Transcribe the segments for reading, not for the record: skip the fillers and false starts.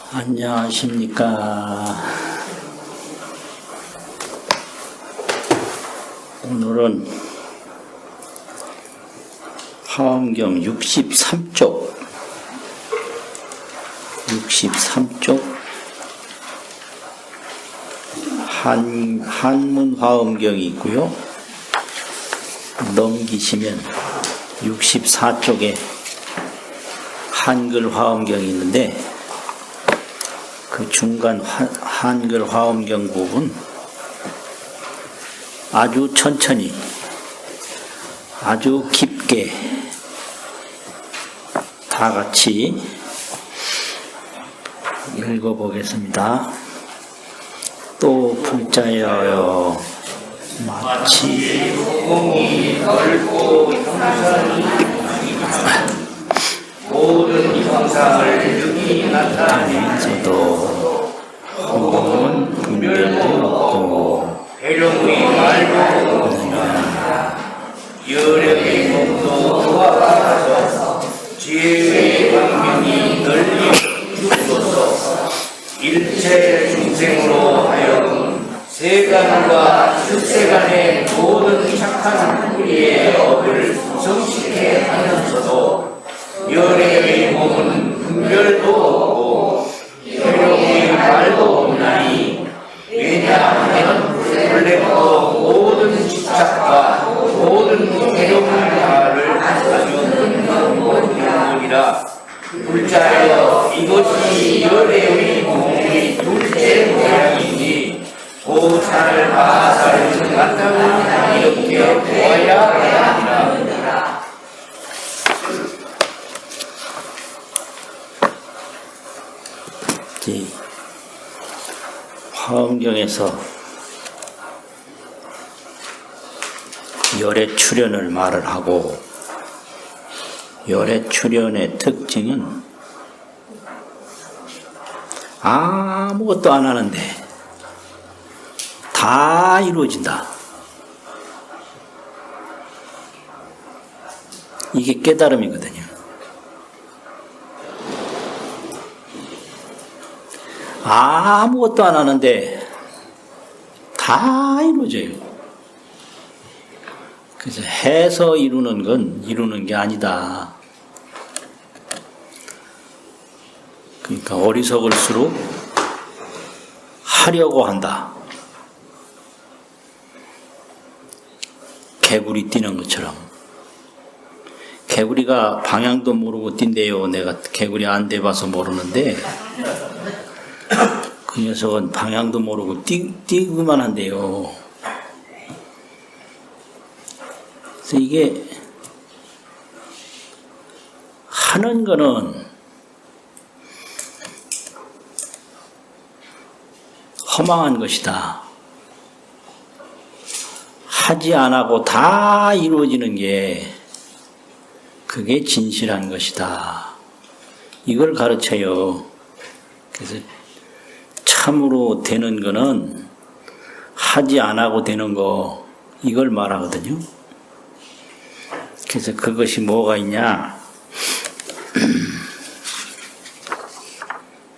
안녕하십니까. 오늘은 화엄경 63쪽 한문 화엄경이 있고요. 넘기시면 64쪽에 한글 화엄경이 있는데 그 중간 한글 화엄경 부분 아주 천천히 아주 깊게 다 같이 읽어보겠습니다. 또 불자여요 마치 공이 넓고 형상이 모든 형상을 능히 나타내면서도 허공은 분별도 없고 배령의 말도 없느니라. 여력의 몸도 그와 같아서 지혜의 광명이 널리 주소서. 일체 중생으로 하여금 세간과 출세간의 모든 착한 뿌리의 업을 성식해 하면서도 열애의 몸은 분별도 없고 배령의 말도 없나니, 왜냐하면 원래부터 모든 집착과 모든 배령의 말을 아주 근본이라. 불자여, 이것이 열애의 몸의 둘째 모양이니 보살 마살을 갖다가 이렇게 보아야 합니다. 화엄경에서 열애 출현을 말을 하고, 열애 출현의 특징은 아무것도 안 하는데 다 이루어진다. 이게 깨달음이거든요. 아무것도 안 하는데 다 이루어져요. 그래서 해서 이루는 건 이루는 게 아니다. 그러니까 어리석을수록 하려고 한다. 개구리 뛰는 것처럼. 개구리가 방향도 모르고 뛴대요. 내가 개구리 안 돼봐서 모르는데 그 녀석은 방향도 모르고 뛰기만 한대요. 그래서 이게 하는 거는 허망한 것이다. 하지 안 하고 다 이루어지는 게 그게 진실한 것이다. 이걸 가르쳐요. 그래서 참으로 되는 거는 하지 안 하고 되는 거, 이걸 말하거든요. 그래서 그것이 뭐가 있냐?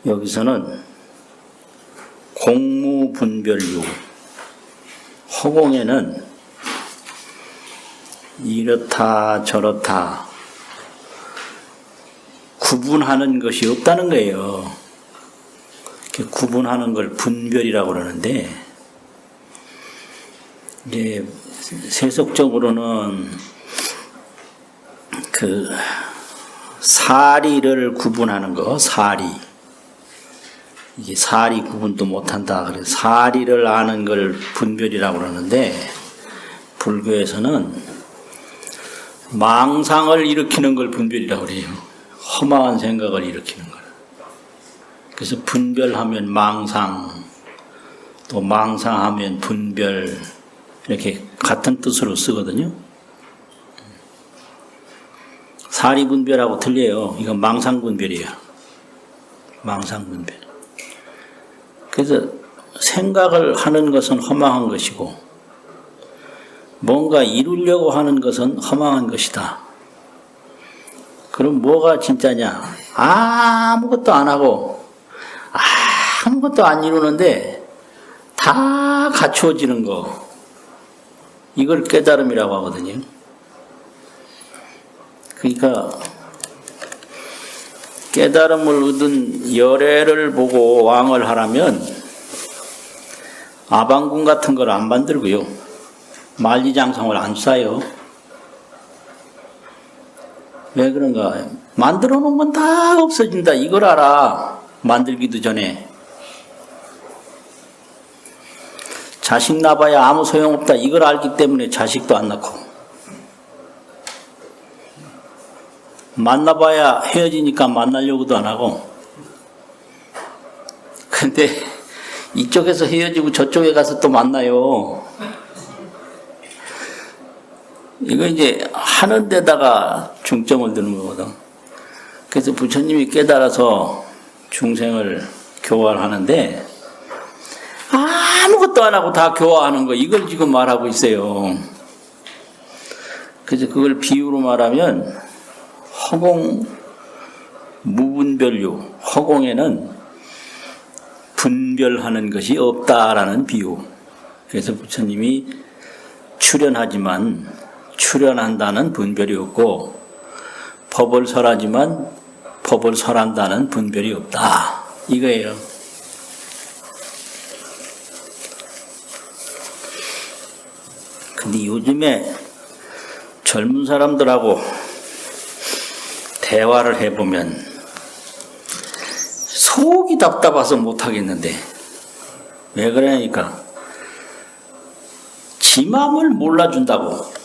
여기서는 공무분별유, 허공에는 이렇다 저렇다 구분하는 것이 없다는 거예요. 구분하는 걸 분별이라고 그러는데, 이제 세속적으로는 그 사리를 구분하는 거, 사리. 이게 사리 구분도 못한다. 그래서 사리를 아는 걸 분별이라고 그러는데, 불교에서는 망상을 일으키는 걸 분별이라고 그래요. 허망한 생각을 일으키는 걸. 그래서 분별하면 망상, 또 망상하면 분별, 이렇게 같은 뜻으로 쓰거든요. 사리분별하고 틀려요. 이건 망상분별이에요. 망상분별. 그래서 생각을 하는 것은 허망한 것이고, 뭔가 이루려고 하는 것은 허망한 것이다. 그럼 뭐가 진짜냐? 아무것도 안 하고 아무것도 안 이루는데 다 갖추어지는 거, 이걸 깨달음이라고 하거든요. 그러니까 깨달음을 얻은 열애를 보고 왕을 하라면 아방궁 같은 걸 안 만들고요, 만리장성을 안 쌓아요. 왜 그런가? 만들어 놓은 건 다 없어진다, 이걸 알아. 만들기도 전에. 자식 낳아야 아무 소용없다, 이걸 알기 때문에 자식도 안 낳고, 만나봐야 헤어지니까 만나려고도 안 하고. 근데 이쪽에서 헤어지고 저쪽에 가서 또 만나요. 이거 이제 하는 데다가 중점을 두는 거거든. 그래서 부처님이 깨달아서 중생을 교화하는데 아무것도 안 하고 다 교화하는 거, 이걸 지금 말하고 있어요. 그래서 그걸 비유로 말하면 허공 무분별유, 허공에는 분별하는 것이 없다라는 비유. 그래서 부처님이 출현하지만 출현한다는 분별이 없고, 법을 설하지만 법을 설한다는 분별이 없다, 이거예요. 근데 요즘에 젊은 사람들하고 대화를 해보면 속이 답답해서 못하겠는데, 왜 그러니까 지 마음을 몰라준다고.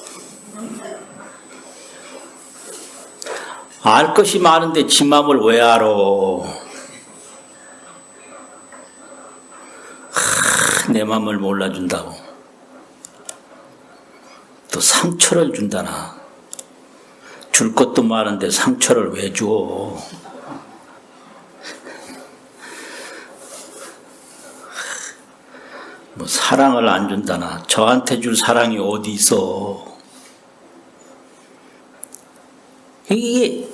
알 것이 많은데 지 마음을 왜 알아? 내 마음을 몰라준다고. 또 상처를 준다나. 줄 것도 많은데 상처를 왜 줘? 뭐 사랑을 안 준다나. 저한테 줄 사랑이 어디 있어? 이게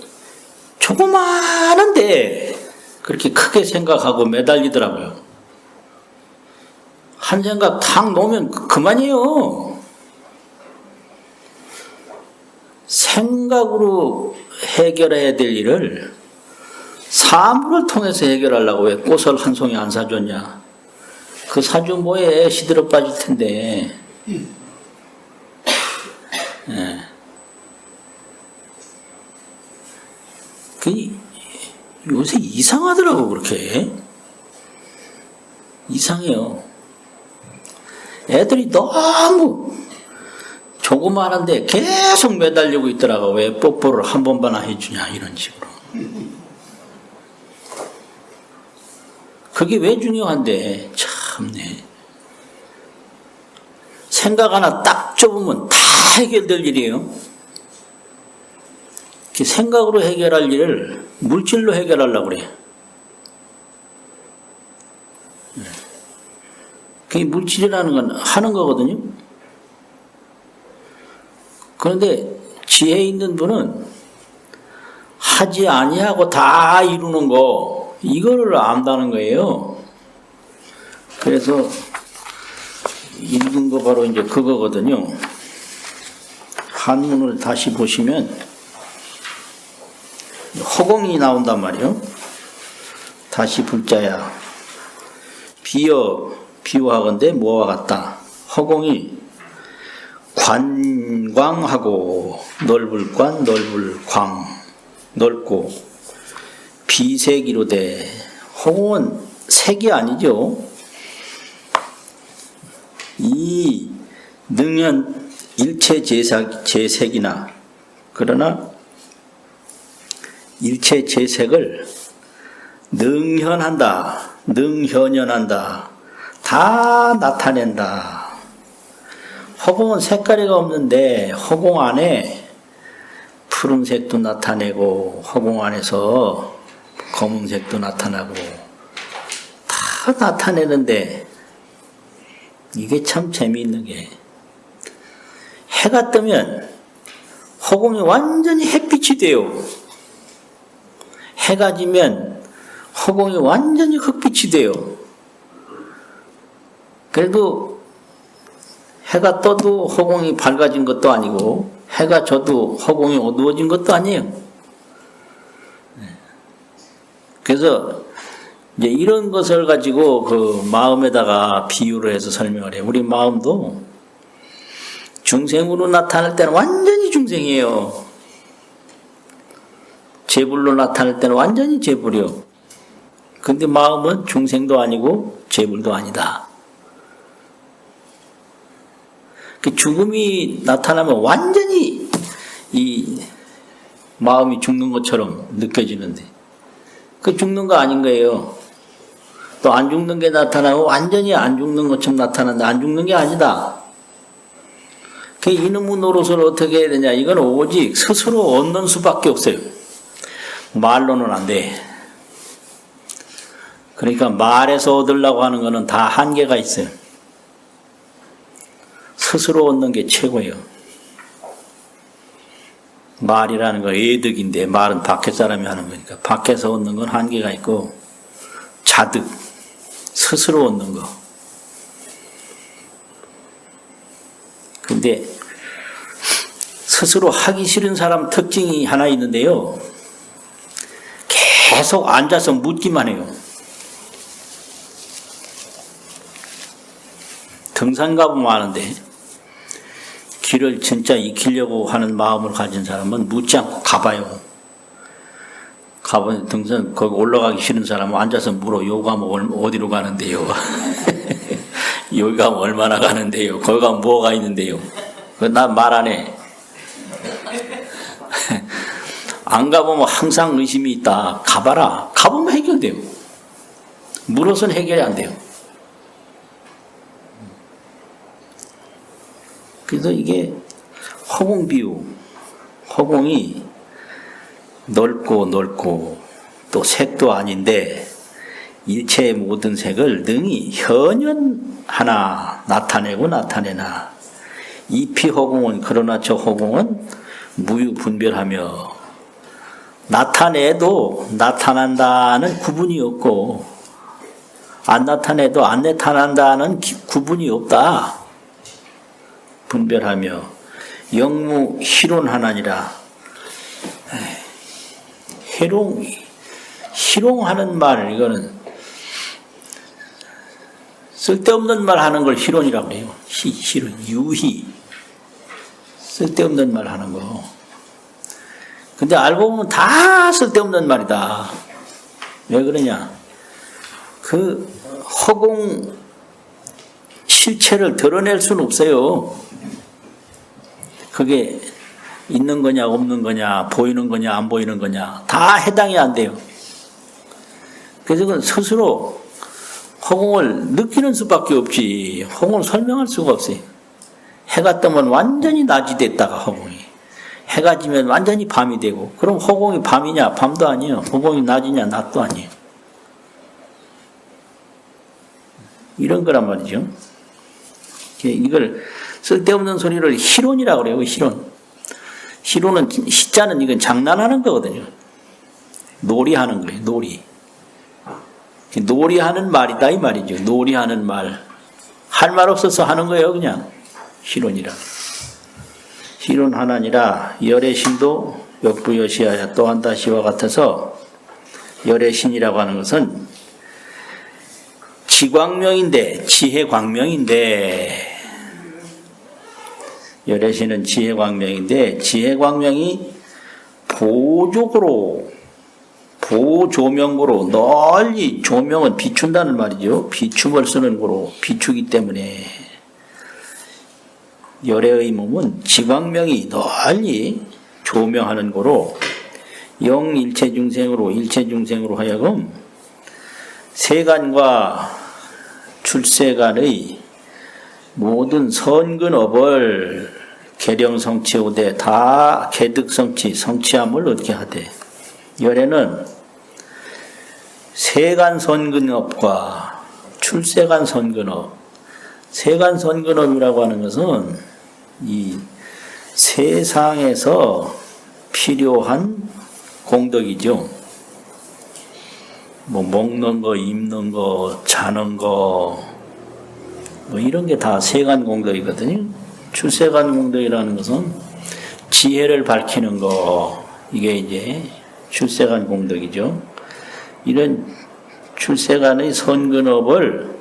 조그마한데 그렇게 크게 생각하고 매달리더라고요. 한 생각 탁 놓으면 그만이에요. 생각으로 해결해야 될 일을 사물을 통해서 해결하려고 왜 꽃을 한 송이 안 사줬냐? 그 사주 뭐에 시들어 빠질 텐데. 예. 요새 이상하더라고, 그렇게. 이상해요. 애들이 너무 조그마한데 계속 매달리고 있더라고. 왜 뽀뽀를 한 번만 해주냐, 이런 식으로. 그게 왜 중요한데, 참네. 생각 하나 딱 좁으면 다 해결될 일이에요. 생각으로 해결할 일을 물질로 해결하려고 그래. 그게 물질이라는 건 하는 거거든요. 그런데 지혜 있는 분은 하지 아니하고 다 이루는 거, 이거를 안다는 거예요. 그래서 읽은 거 바로 이제 그거거든요. 한문을 다시 보시면 허공이 나온단 말이에요. 다시 불자야. 비유하건대 뭐와 같다. 허공이 관광하고, 넓을 관, 넓을 광, 넓고 비색이로되. 허공은 색이 아니죠. 이 능연 일체 재색이나, 그러나 일체 재색을 능현한다, 능현연한다, 다 나타낸다. 허공은 색깔이가 없는데 허공 안에 푸른색도 나타내고, 허공 안에서 검은색도 나타나고, 다 나타내는데, 이게 참 재미있는 게, 해가 뜨면 허공이 완전히 햇빛이 돼요. 해가 지면 허공이 완전히 흑빛이 돼요. 그래도 해가 떠도 허공이 밝아진 것도 아니고 해가 져도 허공이 어두워진 것도 아니에요. 그래서 이제 이런 것을 가지고 그 마음에다가 비유를 해서 설명을 해요. 우리 마음도 중생으로 나타날 때는 완전히 중생이에요. 재불로 나타날 때는 완전히 재불이요. 근데 마음은 중생도 아니고 재불도 아니다. 그 죽음이 나타나면 완전히 이 마음이 죽는 것처럼 느껴지는데 그 죽는 거 아닌 거예요. 또 안 죽는 게 나타나고 완전히 안 죽는 것처럼 나타나는데 안 죽는 게 아니다. 그 이놈의 노릇을 어떻게 해야 되냐? 이건 오직 스스로 얻는 수밖에 없어요. 말로는 안 돼. 그러니까 말에서 얻으려고 하는 거는 다 한계가 있어요. 스스로 얻는 게 최고예요. 말이라는 거 애득인데 말은 밖에 사람이 하는 거니까 밖에서 얻는 건 한계가 있고 자득, 스스로 얻는 거. 근데 스스로 하기 싫은 사람 특징이 하나 있는데요. 계속 앉아서 묻기만 해요. 등산 가보면 아는데 길을 진짜 익히려고 하는 마음을 가진 사람은 묻지 않고 가봐요. 가보면 등산 거기 올라가기 싫은 사람은 앉아서 물어. 여기 가면 어디로 가는데요? 여기 가면 얼마나 가는데요? 거기 가면 뭐가 있는데요? 난 말 안 해. 안 가보면 항상 의심이 있다. 가봐라. 가보면 해결돼요. 물어서는 해결이 안 돼요. 그래서 이게 허공 비유, 허공이 넓고 또 색도 아닌데 일체의 모든 색을 능히 현연 하나 나타내고 나타내나 잎이 허공은 그러나 저 허공은 무유분별하며 나타내도 나타난다는 구분이 없고 안 나타내도 안 나타난다는 구분이 없다. 분별하며 영무 희론하나니라. 희롱하는 말, 이거는 쓸데없는 말 하는 걸 희론이라고 해요. 희론, 유희. 쓸데없는 말 하는 거. 근데 알고 보면 다 쓸데없는 말이다. 왜 그러냐? 그 허공 실체를 드러낼 수는 없어요. 그게 있는 거냐 없는 거냐 보이는 거냐 안 보이는 거냐 다 해당이 안 돼요. 그래서 그건 스스로 허공을 느끼는 수밖에 없지 허공을 설명할 수가 없어요. 해가 뜨면 완전히 낮이 됐다가 허공이 해가 지면 완전히 밤이 되고 그럼 허공이 밤이냐 밤도 아니에요. 허공이 낮이냐 낮도 아니에요. 이런 거란 말이죠. 이걸 쓸데없는 소리를 희론이라고 그래요. 희론은 시자는 이건 장난하는 거거든요. 놀이하는 거예요. 놀이하는 말이다 이 말이죠. 놀이하는 말. 할 말 없어서 하는 거예요. 그냥 희론이라. 희론하나니라 열의 신도 역부여시하여 또한다시와 같아서 열의 신이라고 하는 것은 지광명인데 지혜광명인데 열의 신은 지혜광명인데 지혜광명이 보조명으로 널리 조명은 비춘다는 말이죠. 비춤을 쓰는 거로 비추기 때문에 열의 몸은 지광명이 널리 조명하는 거로 일체중생으로 하여금 세간과 출세간의 모든 선근업을 계령성취하되 다 개득성취 성취함을 얻게 하되 열에는 세간선근업과 출세간선근업 세간선근업이라고 하는 것은 이 세상에서 필요한 공덕이죠. 뭐 먹는 거, 입는 거, 자는 거, 뭐 이런 게 다 세간공덕이거든요. 출세간공덕이라는 것은 지혜를 밝히는 거, 이게 이제 출세간공덕이죠. 이런 출세간의 선근업을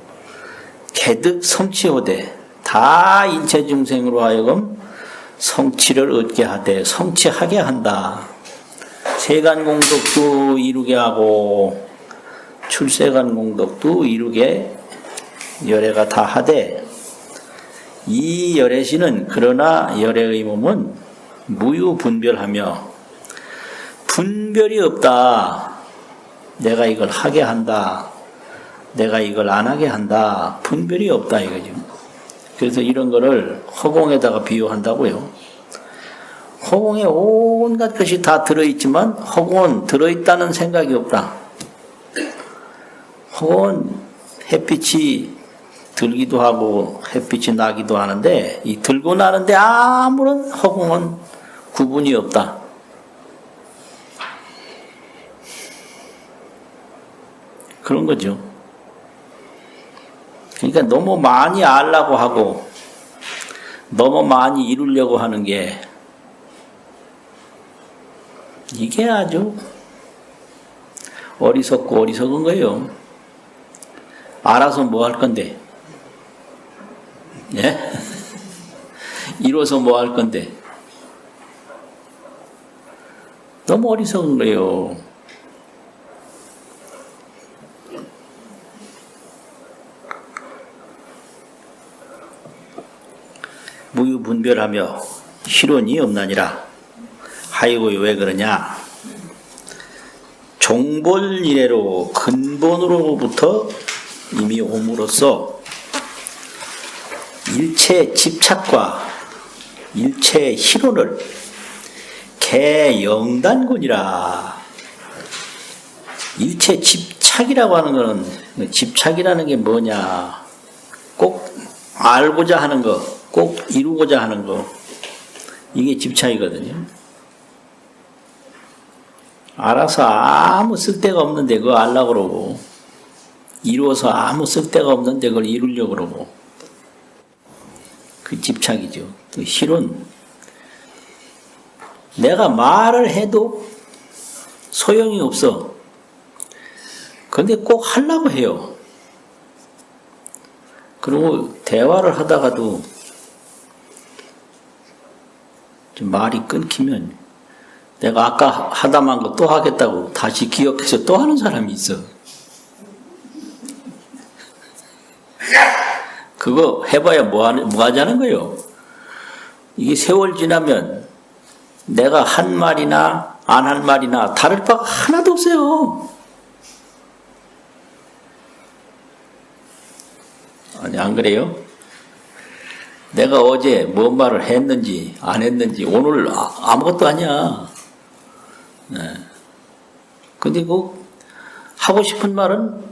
개득 성취하되 다 인체 중생으로 하여금 성취를 얻게 하되 성취하게 한다. 세간공덕도 이루게 하고 출세간공덕도 이루게 열애가 다 하되, 이 열애시는 그러나 열애의 몸은 무유분별하며 분별이 없다. 내가 이걸 하게 한다, 내가 이걸 안 하게 한다, 분별이 없다 이거죠. 그래서 이런 거를 허공에다가 비유한다고요. 허공에 온갖 것이 다 들어있지만 허공은 들어있다는 생각이 없다. 허공은 햇빛이 들기도 하고 햇빛이 나기도 하는데, 이 들고 나는데 아무런 허공은 구분이 없다. 그런 거죠. 그러니까 너무 많이 알려고 하고 너무 많이 이루려고 하는 게, 이게 아주 어리석고 어리석은 거예요. 알아서 뭐 할 건데? 예? 이뤄서 뭐 할 건데? 너무 어리석은 거예요. 무유분별하며 실온이 없나니라. 하이고 왜 그러냐? 종볼 이래로 근본으로부터 이미 옴으로써 일체 집착과 일체 실온을 개영단군이라. 일체 집착이라고 하는 것은, 집착이라는 게 뭐냐? 꼭 알고자 하는 거, 꼭 이루고자 하는 거, 이게 집착이거든요. 알아서 아무 쓸데가 없는데 그거 알려고 그러고, 이루어서 아무 쓸데가 없는데 그걸 이루려고 그러고, 그 집착이죠. 그 실은 내가 말을 해도 소용이 없어. 근데 꼭 하려고 해요. 그리고 대화를 하다가도 좀 말이 끊기면 내가 아까 하다만 거 또 하겠다고 다시 기억해서 또 하는 사람이 있어. 그거 해봐야 뭐 하자는 거예요. 이게 세월 지나면 내가 한 말이나 안 한 말이나 다를 바가 하나도 없어요. 아니, 안 그래요? 내가 어제 뭔 말을 했는지 안 했는지 오늘 아무것도 아니야. 네. 근데 그 하고 싶은 말은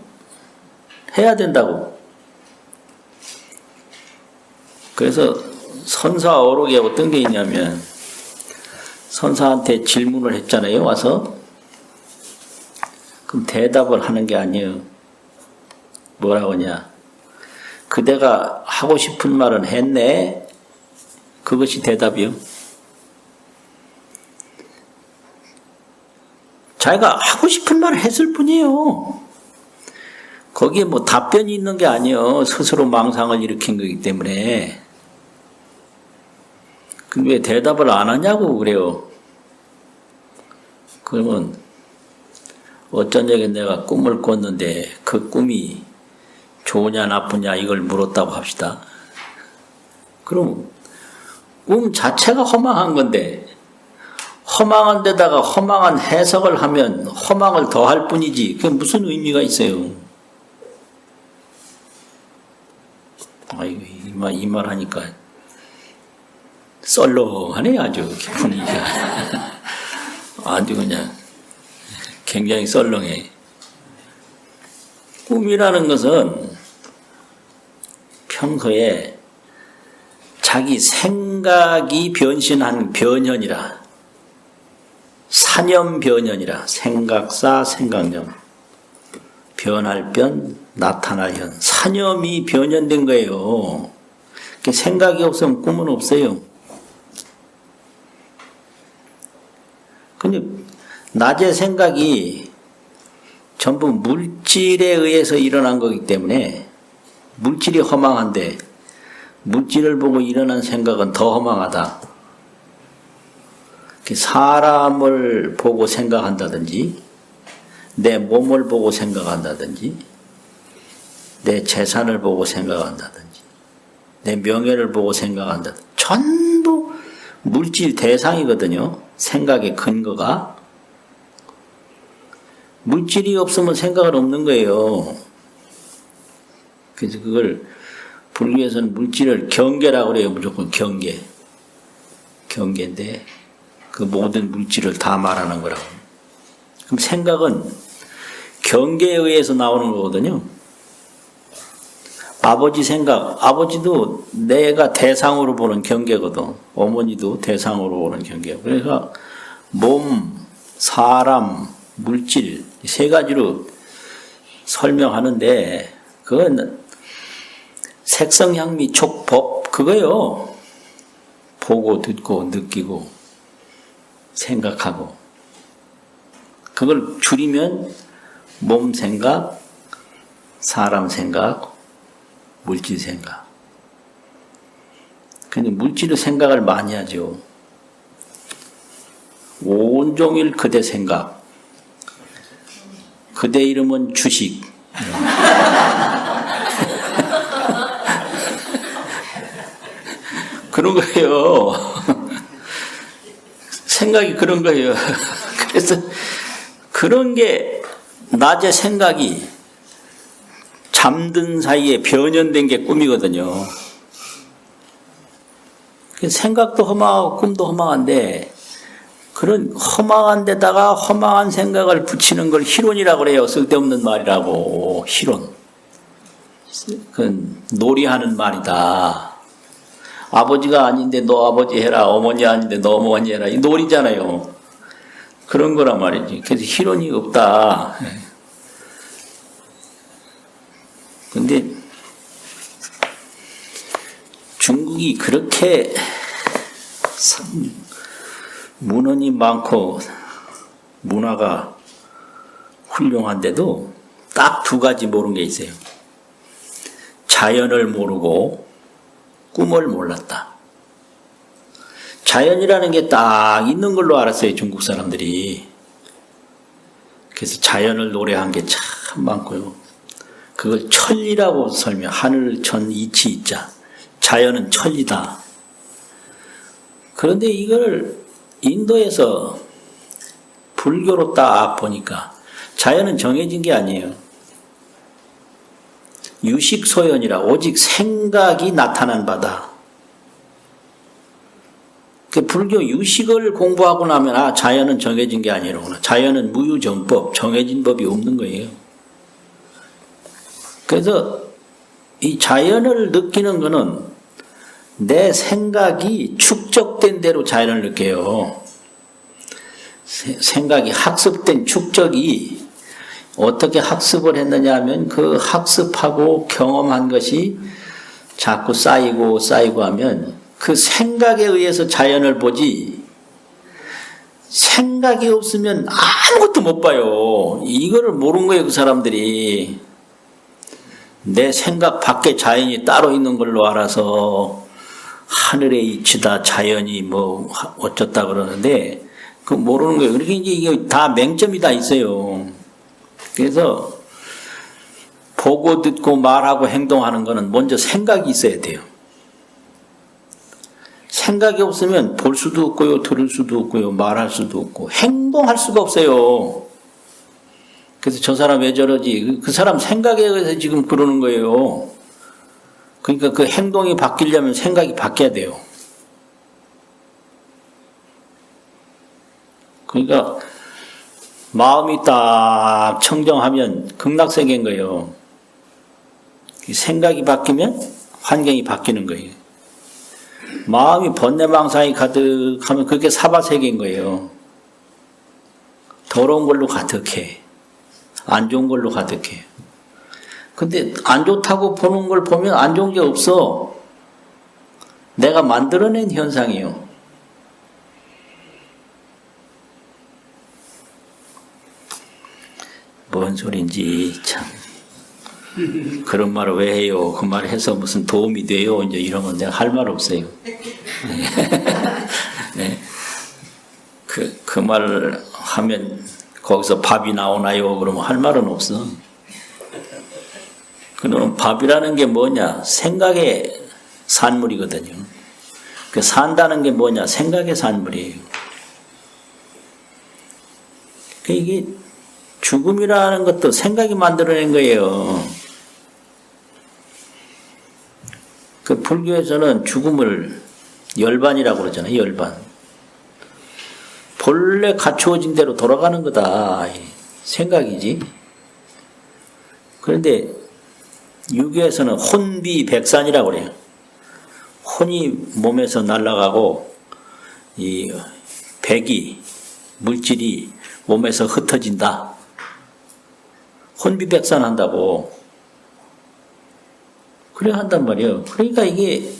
해야 된다고. 그래서 선사 어록에 어떤 게 있냐면, 선사한테 질문을 했잖아요, 와서. 그럼 대답을 하는 게 아니에요. 뭐라고 하냐? 그대가 하고 싶은 말은 했네? 그것이 대답이요. 자기가 하고 싶은 말을 했을 뿐이에요. 거기에 뭐 답변이 있는 게 아니에요. 스스로 망상을 일으킨 거기 때문에. 근데 왜 대답을 안 하냐고 그래요. 그러면 어쩌냐게 내가 꿈을 꿨는데 그 꿈이 좋으냐 나쁘냐 이걸 물었다고 합시다. 그럼 꿈 자체가 허망한 건데, 허망한 데다가 허망한 해석을 하면 허망을 더할 뿐이지 그게 무슨 의미가 있어요. 아이고, 이 말 하니까 썰렁하네. 아주 분위기가 아주 그냥 굉장히 썰렁해. 꿈이라는 것은 평소에 자기 생각이 변신한 변현이라, 사념 변현이라, 생각사 생각념, 변할 변, 나타날 현. 사념이 변현된 거예요. 생각이 없으면 꿈은 없어요. 근데 낮의 생각이 전부 물질에 의해서 일어난 거기 때문에 물질이 허망한데 물질을 보고 일어난 생각은 더 허망하다. 사람을 보고 생각한다든지 내 몸을 보고 생각한다든지 내 재산을 보고 생각한다든지 내 명예를 보고 생각한다든지 전부 물질 대상이거든요. 생각의 근거가. 물질이 없으면 생각은 없는 거예요. 그래서 그걸 불교에서는 물질을 경계라고 그래요. 무조건 경계. 경계인데 그 모든 물질을 다 말하는 거라고. 그럼 생각은 경계에 의해서 나오는 거거든요. 아버지 생각, 아버지도 내가 대상으로 보는 경계거든. 어머니도 대상으로 보는 경계고. 그래서 몸, 사람, 물질 세 가지로 설명하는데 그건 색성, 향미, 촉, 법 그거요. 보고 듣고 느끼고 생각하고 그걸 줄이면 몸 생각, 사람 생각, 물질 생각. 근데 물질의 생각을 많이 하죠. 온종일 그대 생각. 그대 이름은 주식. 그런 거예요. 생각이 그런 거예요. 그래서 그런 게 낮에 생각이 잠든 사이에 변현된 게 꿈이거든요. 생각도 허망하고 꿈도 허망한데 그런 허망한 데다가 허망한 생각을 붙이는 걸 희론이라고 그래요. 쓸데없는 말이라고. 희론. 그건 놀이하는 말이다. 아버지가 아닌데 너 아버지 해라. 어머니 아닌데 너 어머니 해라. 이 놀이잖아요. 그런 거란 말이지. 그래서 희론이 없다. 근데 중국이 그렇게 문헌이 많고 문화가 훌륭한데도 딱 두 가지 모르는 게 있어요. 자연을 모르고 꿈을 몰랐다. 자연이라는 게 딱 있는 걸로 알았어요. 중국 사람들이. 그래서 자연을 노래한 게 참 많고요. 그걸 천리라고 설명. 하늘, 천, 이치, 이자. 자연은 천리다. 그런데 이걸 인도에서 불교로 딱 보니까 자연은 정해진 게 아니에요. 유식소연이라 오직 생각이 나타난 바다. 그 불교 유식을 공부하고 나면 자연은 정해진 게 아니로구나. 자연은 무유정법, 정해진 법이 없는 거예요. 그래서 이 자연을 느끼는 거는 내 생각이 축적된 대로 자연을 느껴요. 생각이 학습된 축적이 어떻게 학습을 했느냐 하면 그 학습하고 경험한 것이 자꾸 쌓이고 하면 그 생각에 의해서 자연을 보지 생각이 없으면 아무것도 못 봐요. 이거를 모르는 거예요. 그 사람들이. 내 생각 밖에 자연이 따로 있는 걸로 알아서 하늘의 이치다 자연이 뭐 어쩌다 그러는데 그 모르는 거예요. 그러니까 이제 이게 다 맹점이 다 있어요. 그래서 보고 듣고 말하고 행동하는 거는 먼저 생각이 있어야 돼요. 생각이 없으면 볼 수도 없고요, 들을 수도 없고요, 말할 수도 없고 행동할 수가 없어요. 그래서 저 사람 왜 저러지? 그 사람 생각에 의해서 지금 그러는 거예요. 그러니까 그 행동이 바뀌려면 생각이 바뀌어야 돼요. 그러니까 마음이 딱 청정하면 극락세계인 거예요. 생각이 바뀌면 환경이 바뀌는 거예요. 마음이 번뇌망상이 가득하면 그게 사바세계인 거예요. 더러운 걸로 가득해. 안 좋은 걸로 가득해요. 근데 안 좋다고 보는 걸 보면 안 좋은 게 없어. 내가 만들어낸 현상이요. 뭔 소린지 참. 그런 말을 왜 해요? 그 말을 해서 무슨 도움이 돼요? 이제 이런 건 내가 할 말 없어요. 네. 그 말을 하면 거기서 밥이 나오나요? 그러면 할 말은 없어. 그러면 밥이라는 게 뭐냐? 생각의 산물이거든요. 그 산다는 게 뭐냐? 생각의 산물이에요. 그 이게 죽음이라는 것도 생각이 만들어낸 거예요. 그 불교에서는 죽음을 열반이라고 그러잖아요. 열반. 본래 갖추어진 대로 돌아가는 거다. 생각이지. 그런데 유교에서는 혼비백산이라고 그래요. 혼이 몸에서 날아가고 이 백이 물질이 몸에서 흩어진다. 혼비백산한다고. 그래 한단 말이에요. 그러니까 이게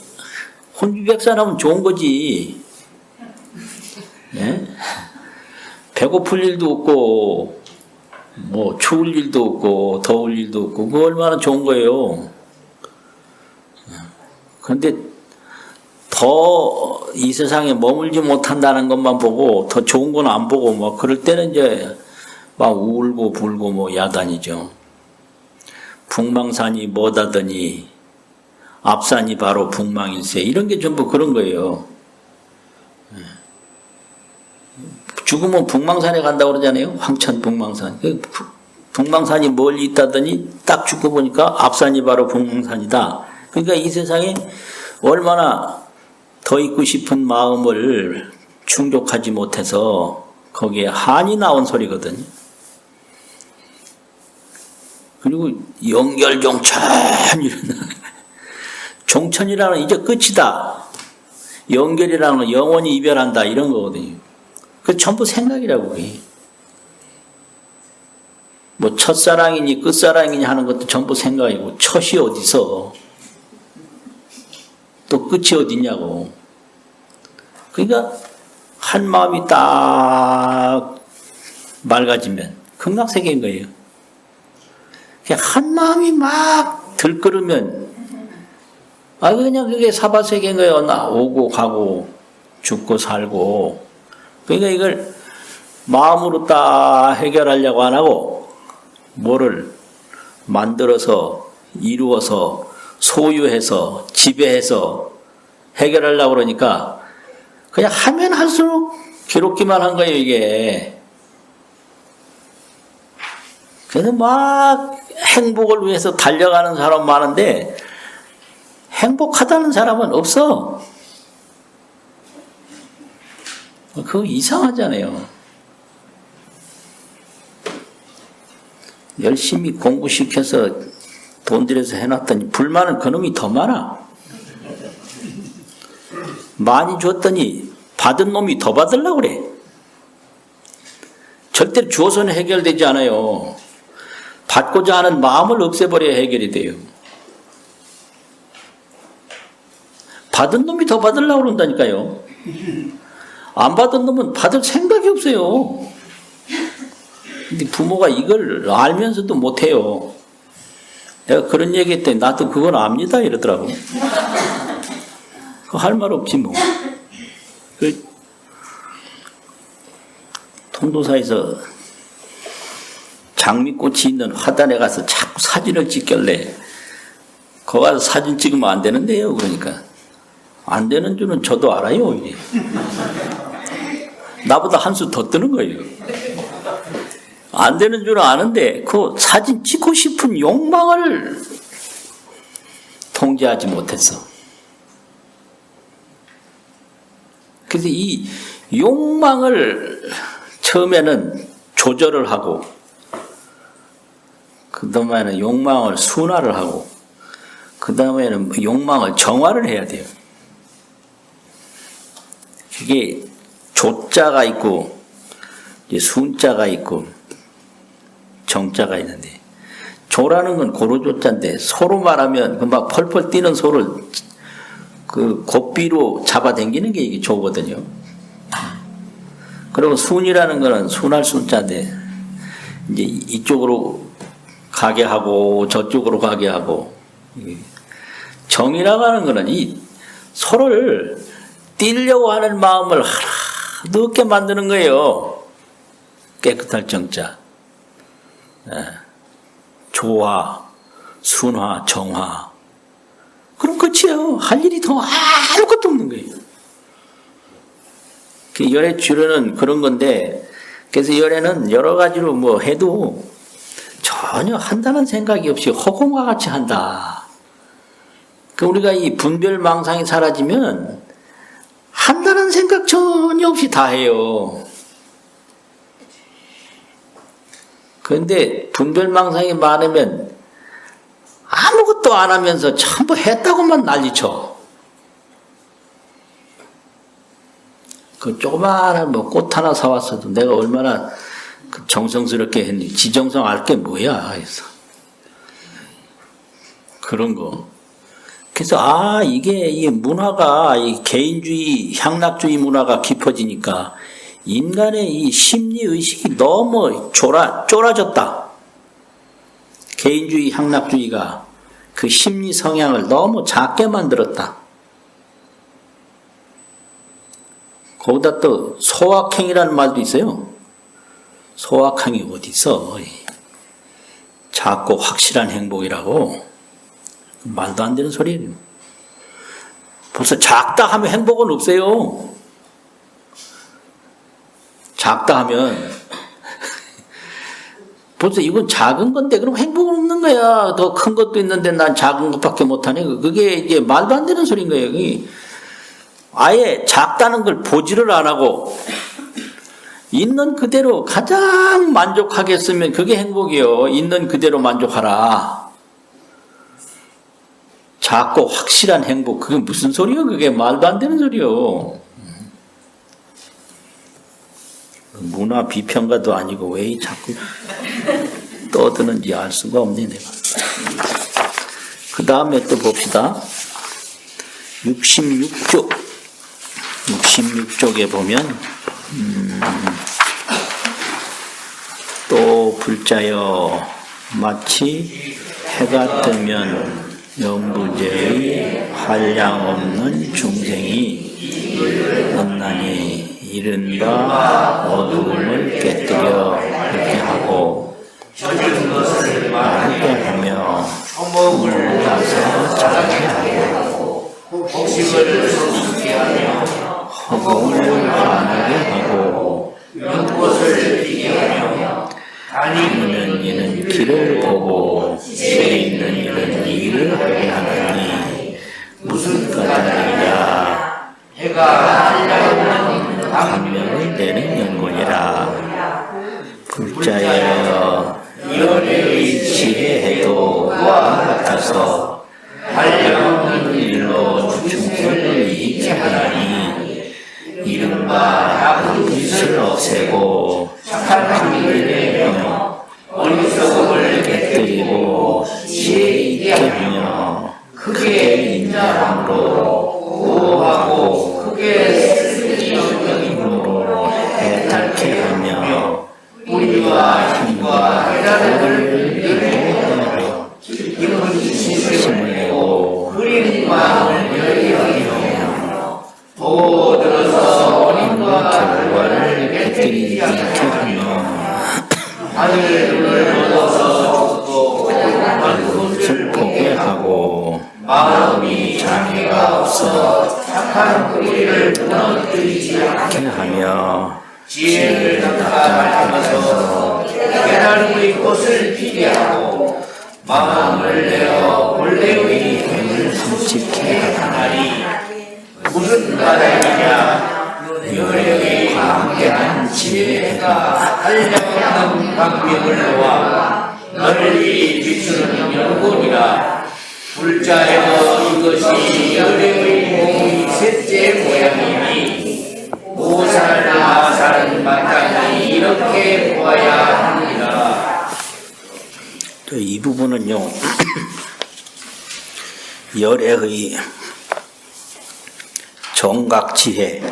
혼비백산하면 좋은 거지. 예? 배고플 일도 없고 뭐 추울 일도 없고 더울 일도 없고 그거 얼마나 좋은 거예요. 그런데 더 이 세상에 머물지 못한다는 것만 보고 더 좋은 건 안 보고 뭐 그럴 때는 이제 막 울고 불고 뭐 야단이죠. 북망산이 뭐다더니 앞산이 바로 북망일세. 이런 게 전부 그런 거예요. 죽으면 북망산에 간다고 그러잖아요. 황천 북망산. 북망산이 멀리 있다더니 딱 죽고 보니까 앞산이 바로 북망산이다. 그러니까 이 세상에 얼마나 더 있고 싶은 마음을 충족하지 못해서 거기에 한이 나온 소리거든요. 그리고 영결종천 이런 종천이라는 이제 끝이다. 연결이라는 건 영원히 이별한다 이런 거거든요. 그 전부 생각이라고 그게. 뭐 첫사랑이니 끝사랑이니 하는 것도 전부 생각이고 첫이 어디서 또 끝이 어디냐고. 그러니까 한 마음이 딱 맑아지면 극락세계인 거예요. 한 마음이 막 들끓으면 그냥 그게 사바세계인 거예요. 나 오고 가고 죽고 살고. 그러니까 이걸 마음으로 딱 해결하려고 안 하고 뭐를 만들어서 이루어서 소유해서 지배해서 해결하려고 그러니까 그냥 하면 할수록 괴롭기만 한 거예요 이게. 그래서 막 행복을 위해서 달려가는 사람 많은데 행복하다는 사람은 없어. 그거 이상하잖아요. 열심히 공부시켜서 돈 들여서 해놨더니 불만은 그놈이 더 많아. 많이 줬더니 받은 놈이 더 받으려고 그래. 절대로 주어서는 해결되지 않아요. 받고자 하는 마음을 없애버려야 해결이 돼요. 받은 놈이 더 받으려고 그런다니까요. 안 받은 놈은 받을 생각이 없어요. 근데 부모가 이걸 알면서도 못해요. 내가 그런 얘기 했더니 나도 그건 압니다 이러더라고. 할 말 없지 뭐. 통도사에서 장미꽃이 있는 화단에 가서 자꾸 사진을 찍길래 거기 가서 사진 찍으면 안 되는데요. 그러니까 안 되는 줄은 저도 알아요. 이게. 나보다 한 수 더 뜨는 거예요. 안 되는 줄은 아는데 그 사진 찍고 싶은 욕망을 통제하지 못했어. 그래서 이 욕망을 처음에는 조절을 하고 그 다음에는 욕망을 순화를 하고 그 다음에는 욕망을 정화를 해야 돼요. 이게 조자가 있고 이제 순자가 있고 정자가 있는데 조라는 건 고로조자인데 소로 말하면 그 막 펄펄 뛰는 소를 그 고삐로 잡아당기는 게 이게 조거든요. 그리고 순이라는 거는 순할 순자인데 이제 이쪽으로 가게 하고 저쪽으로 가게 하고 정이라고 하는 거는 이 소를 띄려고 하는 마음을 하나도 없게 만드는 거예요. 깨끗할 정자. 조화, 순화, 정화. 그럼 끝이에요. 할 일이 더 아무것도 없는 거예요. 그 열의 주류는 그런 건데, 그래서 열애는 여러 가지로 뭐 해도 전혀 한다는 생각이 없이 허공과 같이 한다. 그 우리가 이 분별망상이 사라지면 한다는 생각 전혀 없이 다 해요. 그런데 분별망상이 많으면 아무것도 안 하면서 전부 했다고만 난리쳐. 그 조그마한 뭐 꽃 하나 사왔어도 내가 얼마나 그 정성스럽게 했니. 지정성 알 게 뭐야. 해서. 그런 거. 그래서 이게 이 문화가 이 개인주의, 향락주의 문화가 깊어지니까 인간의 이 심리 의식이 너무 쫄아졌다. 개인주의, 향락주의가 그 심리 성향을 너무 작게 만들었다. 거기다 또 소확행이라는 말도 있어요. 소확행이 어디 있어? 작고 확실한 행복이라고. 말도 안 되는 소리예요. 벌써 작다 하면 행복은 없어요. 작다 하면 벌써 이건 작은 건데 그럼 행복은 없는 거야. 더 큰 것도 있는데 난 작은 것밖에 못하네. 그게 이제 말도 안 되는 소리인 거예요. 아예 작다는 걸 보지를 안 하고 있는 그대로 가장 만족하겠으면 그게 행복이요. 있는 그대로 만족하라. 작고 확실한 행복, 그게 무슨 소리요? 그게 말도 안 되는 소리요. 문화 비평가도 아니고 왜 자꾸 떠드는지 알 수가 없네 내가. 그 다음에 또 봅시다. 66쪽에 보면 또 불자여 마치 해가 뜨면 영부제의 한량없는 중생이 원난이 이른바 어두움을 깨뜨려 이렇게 하고 마르게 하며 물러서 자게 하고 복식을 성숙게 하며 허공을 환하게 하고 연꽃을 피게 하며 다니는 이는 길을 보고 새 있는 이는 일을 하게 하느니 무슨 까닭이냐. 해가 한량없는 감명을 내는 연고니라. 불자여 열의 지혜해도 그와 같아서 한량없는 일로 중생을 이익게 하나니 이른바 나쁜 짓을 없애고 착한 일을 하며 어리석음을 깨뜨리고 지혜 있게 하며 크게 인자함으로 구호하고 크게 쓸쓸히로 해탈케 하며 뿌리와 힘과 해달을 이루어 깊은 힘을 내고 흐린 마음을 열게 하며 보고 들어서 원인과 결과를 깨뜨리지 않게 하며 하늘을 얻어서 죽고 것을 보게 하고 마음이 장애가 없어 착한 뿌리를 무너뜨리지 않게 하며 지혜를 닦아서 깨달음의 꽃을 피게 하고 마음을 내어 본래의 힘을 솔직히 하나니 무슨 까닭이냐. 열의 광대한 지혜가 한량없는 광명을 놓아 널리 비추는 연골이라. 불자여 이것이 열의 공의 셋째 모양이니 모살 마살은 마땅히 이렇게 보아야 합니다. 이 부분은요, 열애의 정각지혜,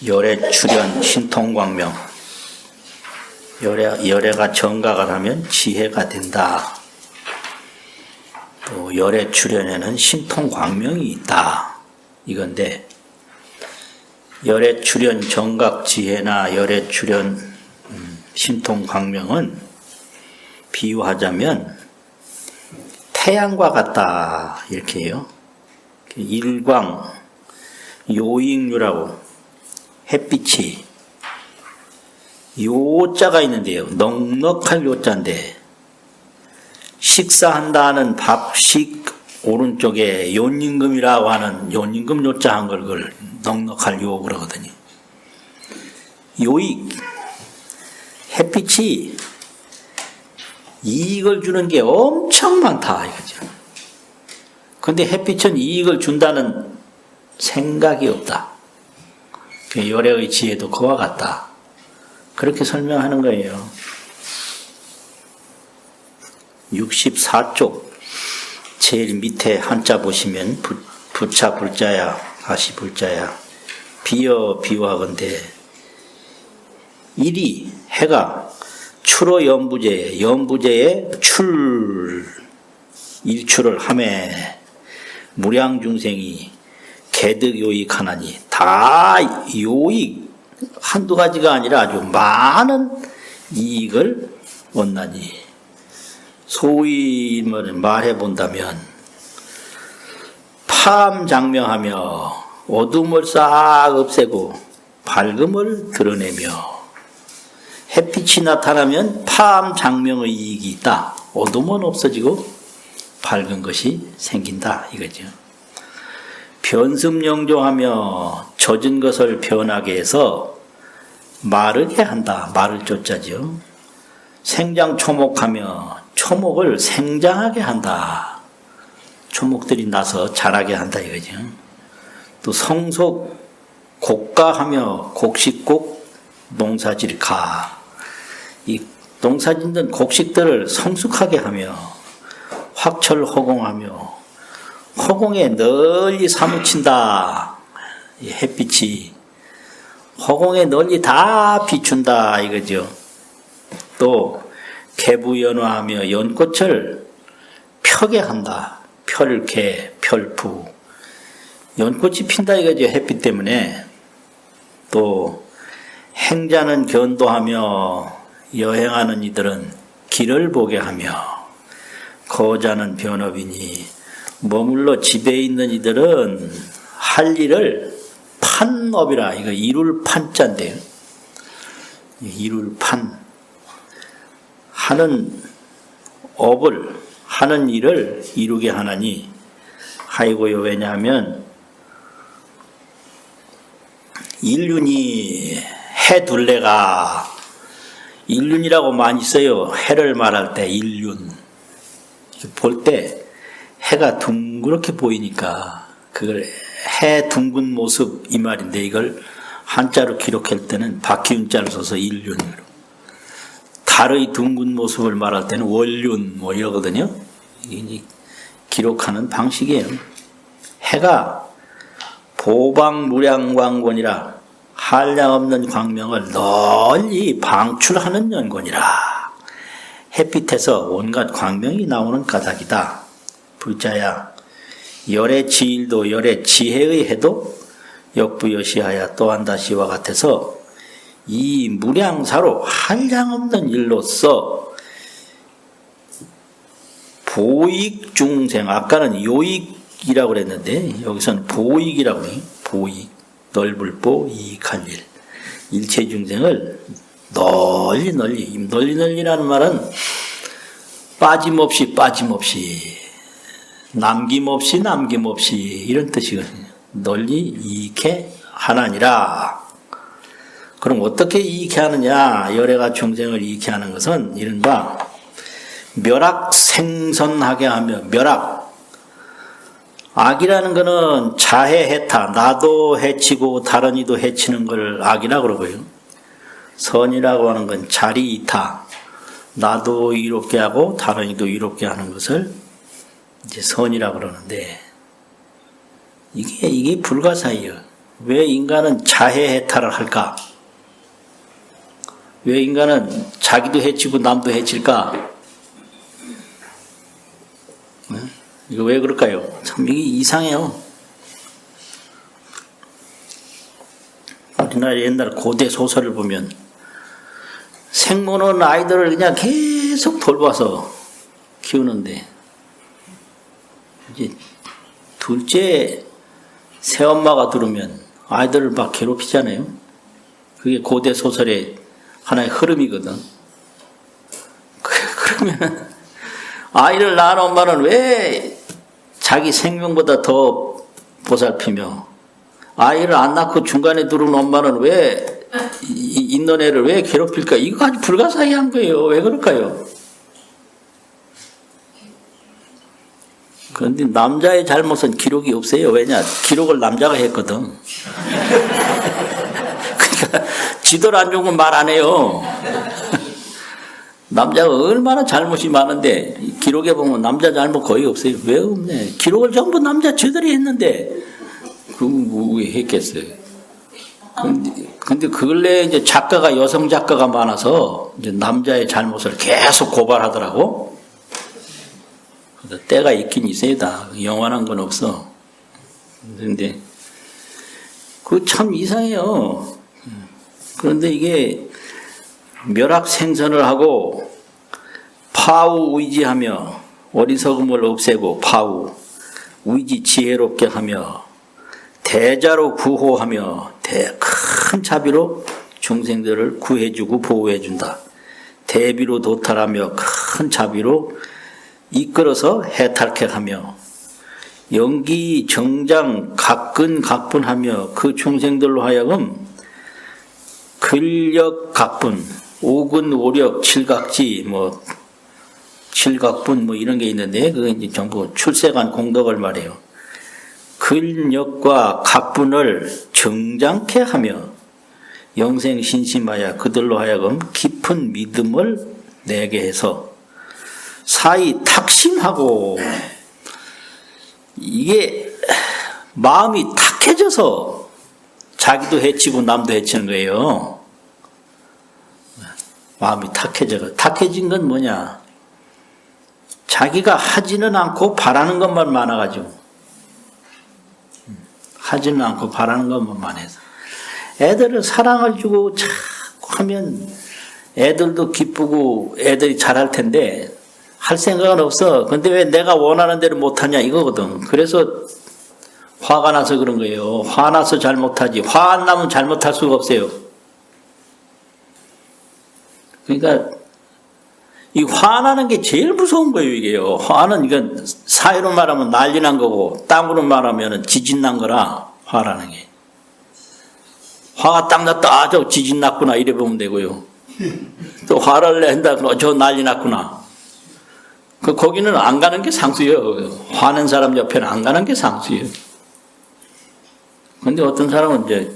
열애 출현 신통광명, 열애가 정각을 하면 지혜가 된다. 또 열애 출현에는 신통광명이 있다. 이건데 열애 출현 정각지혜나 열애 출현 신통광명은 비유하자면 태양과 같다 이렇게 해요. 일광 요익류라고 햇빛이 요자가 있는데요. 넉넉할 요자인데 식사한다는 밥식 오른쪽에 요임금이라고 하는 요임금 요자 한 걸 그걸 넉넉할 요 그러거든요. 요익 햇빛이 이익을 주는 게 엄청 많다 이거죠. 근데 햇빛은 이익을 준다는 생각이 없다. 그 열애의 지혜도 그와 같다. 그렇게 설명하는 거예요. 64쪽 제일 밑에 한자 보시면 부차 불자야 다시 불자야 비어 비유하건대 일이 해가 출어 연부제에 일출을 하매 무량중생이 개득요익하나니 다 요익 한두 가지가 아니라 아주 많은 이익을 얻나니 소위 말해본다면 파암장명하며 어둠을 싹 없애고 밝음을 드러내며 햇빛이 나타나면 파암장명의 이익이 있다. 어둠은 없어지고 밝은 것이 생긴다 이거죠. 변습영조하며 젖은 것을 변하게 해서 마르게 한다. 마를 조자죠. 생장초목하며 초목을 생장하게 한다. 초목들이 나서 자라게 한다 이거죠. 또 성속 곡가하며 곡식곡 농사질가 이 농사짓는 곡식들을 성숙하게 하며 확철허공하며 허공에 널리 사무친다. 이 햇빛이 허공에 널리 다 비춘다 이거죠. 또 개부연화하며 연꽃을 펴게 한다. 펼개, 펼푸. 연꽃이 핀다 이거죠. 햇빛 때문에. 또 행자는 견도하며 여행하는 이들은 길을 보게 하며 거자는 변업이니 머물러 집에 있는 이들은 할 일을 판업이라 이거 이룰 판자인데요. 이룰 판 하는 업을 하는 일을 이루게 하나니 하이고요. 왜냐하면 일륜이 해 둘레가 일륜이라고 많이 써요. 해를 말할 때 일륜 볼 때 해가 둥그렇게 보이니까 그걸 해 둥근 모습 이 말인데 이걸 한자로 기록할 때는 바퀴운자를 써서 일륜으로 달의 둥근 모습을 말할 때는 월륜 뭐 이러거든요. 이게 기록하는 방식이에요. 해가 보방무량광권이라 한량없는 광명을 널리 방출하는 연권이라 햇빛에서 온갖 광명이 나오는 까닭이다. 불자야 열의 지일도 열의 지혜의 해도 역부여시하야 또한다시와 같아서 이 무량사로 한량없는 일로서 보익 중생 아까는 요익이라고 그랬는데 여기서는 보익이라고 해요. 보익 넓을보 이익한 일 일체 중생을 널리라는 말은 빠짐없이 남김없이 이런 뜻이거든요. 널리 이익해 하나니라. 그럼 어떻게 이익해 하느냐? 열애가 중생을 이익해 하는 것은 이른바 멸악 생선하게 하며 멸악 악이라는 것은 자해 해타 나도 해치고 다른 이도 해치는 걸 악이라고 그러고요. 선이라고 하는 건 자리 이타 나도 이롭게 하고 다른 이도 이롭게 하는 것을 이제 선이라 그러는데 이게 불가사의예요. 왜 인간은 자해 해탈을 할까? 왜 인간은 자기도 해치고 남도 해칠까? 이거 왜 그럴까요? 참 이게 이상해요. 우리나라 옛날 고대 소설을 보면 생모는 아이들을 그냥 계속 돌봐서 키우는데 이제 둘째 새엄마가 들으면 아이들을 막 괴롭히잖아요. 그게 고대 소설의 하나의 흐름이거든. 그러면 아이를 낳은 엄마는 왜 자기 생명보다 더 보살피며 아이를 안 낳고 중간에 들어온 엄마는 왜 있는 애를 왜 괴롭힐까? 이거 아주 불가사의한 거예요. 왜 그럴까요? 그런데 남자의 잘못은 기록이 없어요. 왜냐? 기록을 남자가 했거든. 그러니까 지도를 안 좋은 건 말 안 해요. 남자가 얼마나 잘못이 많은데 기록에 보면 남자 잘못 거의 없어요. 왜 없네? 기록을 전부 남자 저들이 했는데 그거 왜 했겠어요? 근데 근래 이제 작가가 여성 작가가 많아서 이제 남자의 잘못을 계속 고발하더라고. 그래서 때가 있긴 있어요. 다 영원한 건 없어. 그런데 그 참 이상해요. 그런데 이게 멸악생선을 하고 파우 의지하며 어리석음을 없애고 파우 의지 지혜롭게 하며 대자로 구호하며 큰 자비로 중생들을 구해주고 보호해준다. 대비로 도탈하며 큰 자비로 이끌어서 해탈케 하며 영기 정장 각근하며 그 중생들로 하여금 근력 각분, 오근 오력 칠각지 칠각분 이런 게 있는데 그게 이제 전부 출세간 공덕을 말해요. 근력과 각분을 정장케 하며 영생신심하여 그들로 하여금 깊은 믿음을 내게 해서 사이 탁심하고 이게 마음이 탁해져서 자기도 해치고 남도 해치는 거예요. 마음이 탁해진 건 뭐냐? 자기가 하지는 않고 바라는 것만 많아가지고 하지는 않고 바라는 것만 많아서 애들을 사랑을 주고 자꾸 하면 애들도 기쁘고 애들이 잘할 텐데 할 생각은 없어. 근데 왜 내가 원하는 대로 못하냐 이거거든. 그래서 화가 나서 그런 거예요. 화나서 잘못하지. 화 안 나면 잘못할 수가 없어요. 그러니까 이 화나는 게 제일 무서운 거예요. 이게요. 화는 이건 사회로 말하면 난리 난 거고 땅으로 말하면 지진 난 거라 화라는 게. 화가 딱 났다. 저 지진 났구나 이래 보면 되고요. 또 화를 낸다. 저 난리 났구나. 거기는 안 가는 게 상수예요. 화낸 사람 옆에는 안 가는 게 상수예요. 근데 어떤 사람은 이제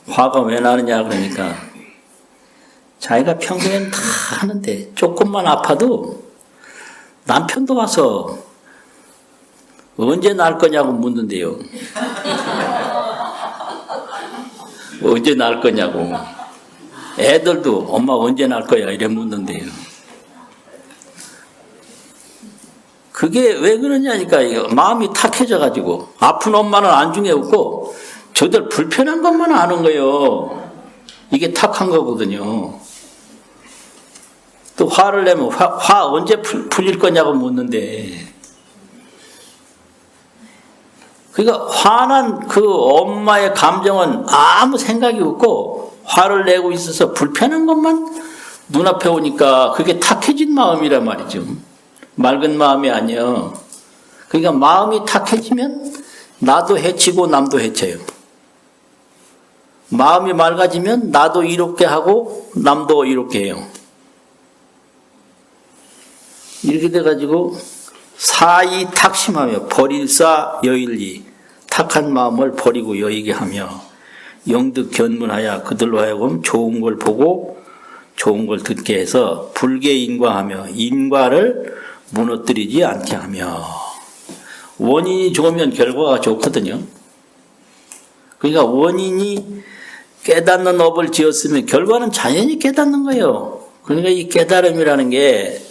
화가 왜 나느냐 그러니까 자기가 평소엔 다 하는데 조금만 아파도 남편도 와서 언제 날 거냐고 묻는데요. 언제 날 거냐고. 애들도 엄마 언제 날 거야 이래 묻는데요. 그게 왜 그러냐니까 마음이 탁해져가지고 아픈 엄마는 안중에 없고 저들 불편한 것만 아는 거예요. 이게 탁한 거거든요. 또 화를 내면 화 언제 풀릴 거냐고 묻는데 그러니까 화난 그 엄마의 감정은 아무 생각이 없고 화를 내고 있어서 불편한 것만 눈앞에 오니까 그게 탁해진 마음이란 말이죠. 맑은 마음이 아니에요. 그러니까 마음이 탁해지면 나도 해치고 남도 해쳐요. 마음이 맑아지면 나도 이롭게 하고 남도 이롭게 해요. 이렇게 돼가지고 사이 탁심하며 버릴사 여일리 탁한 마음을 버리고 여이게 하며 영득 견문하여 그들로 하여금 좋은 걸 보고 좋은 걸 듣게 해서 불계 인과하며 인과를 무너뜨리지 않게 하며. 원인이 좋으면 결과가 좋거든요. 그러니까 원인이 깨닫는 업을 지었으면 결과는 자연히 깨닫는 거예요. 그러니까 이 깨달음이라는 게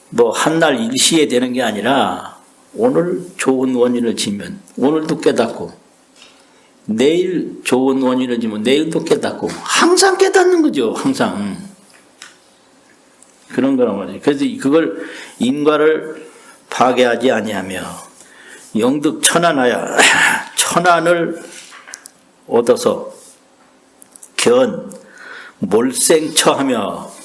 뭐 한날 일시에 되는 게 아니라 오늘 좋은 원인을 지면 오늘도 깨닫고 내일 좋은 원인을 지면 내일도 깨닫고 항상 깨닫는 거죠. 항상. 그런 거란 말이에요. 그래서 그걸 인과를 파괴하지 아니하며 영득 천안하여 천안을 얻어서 견 몰생처하며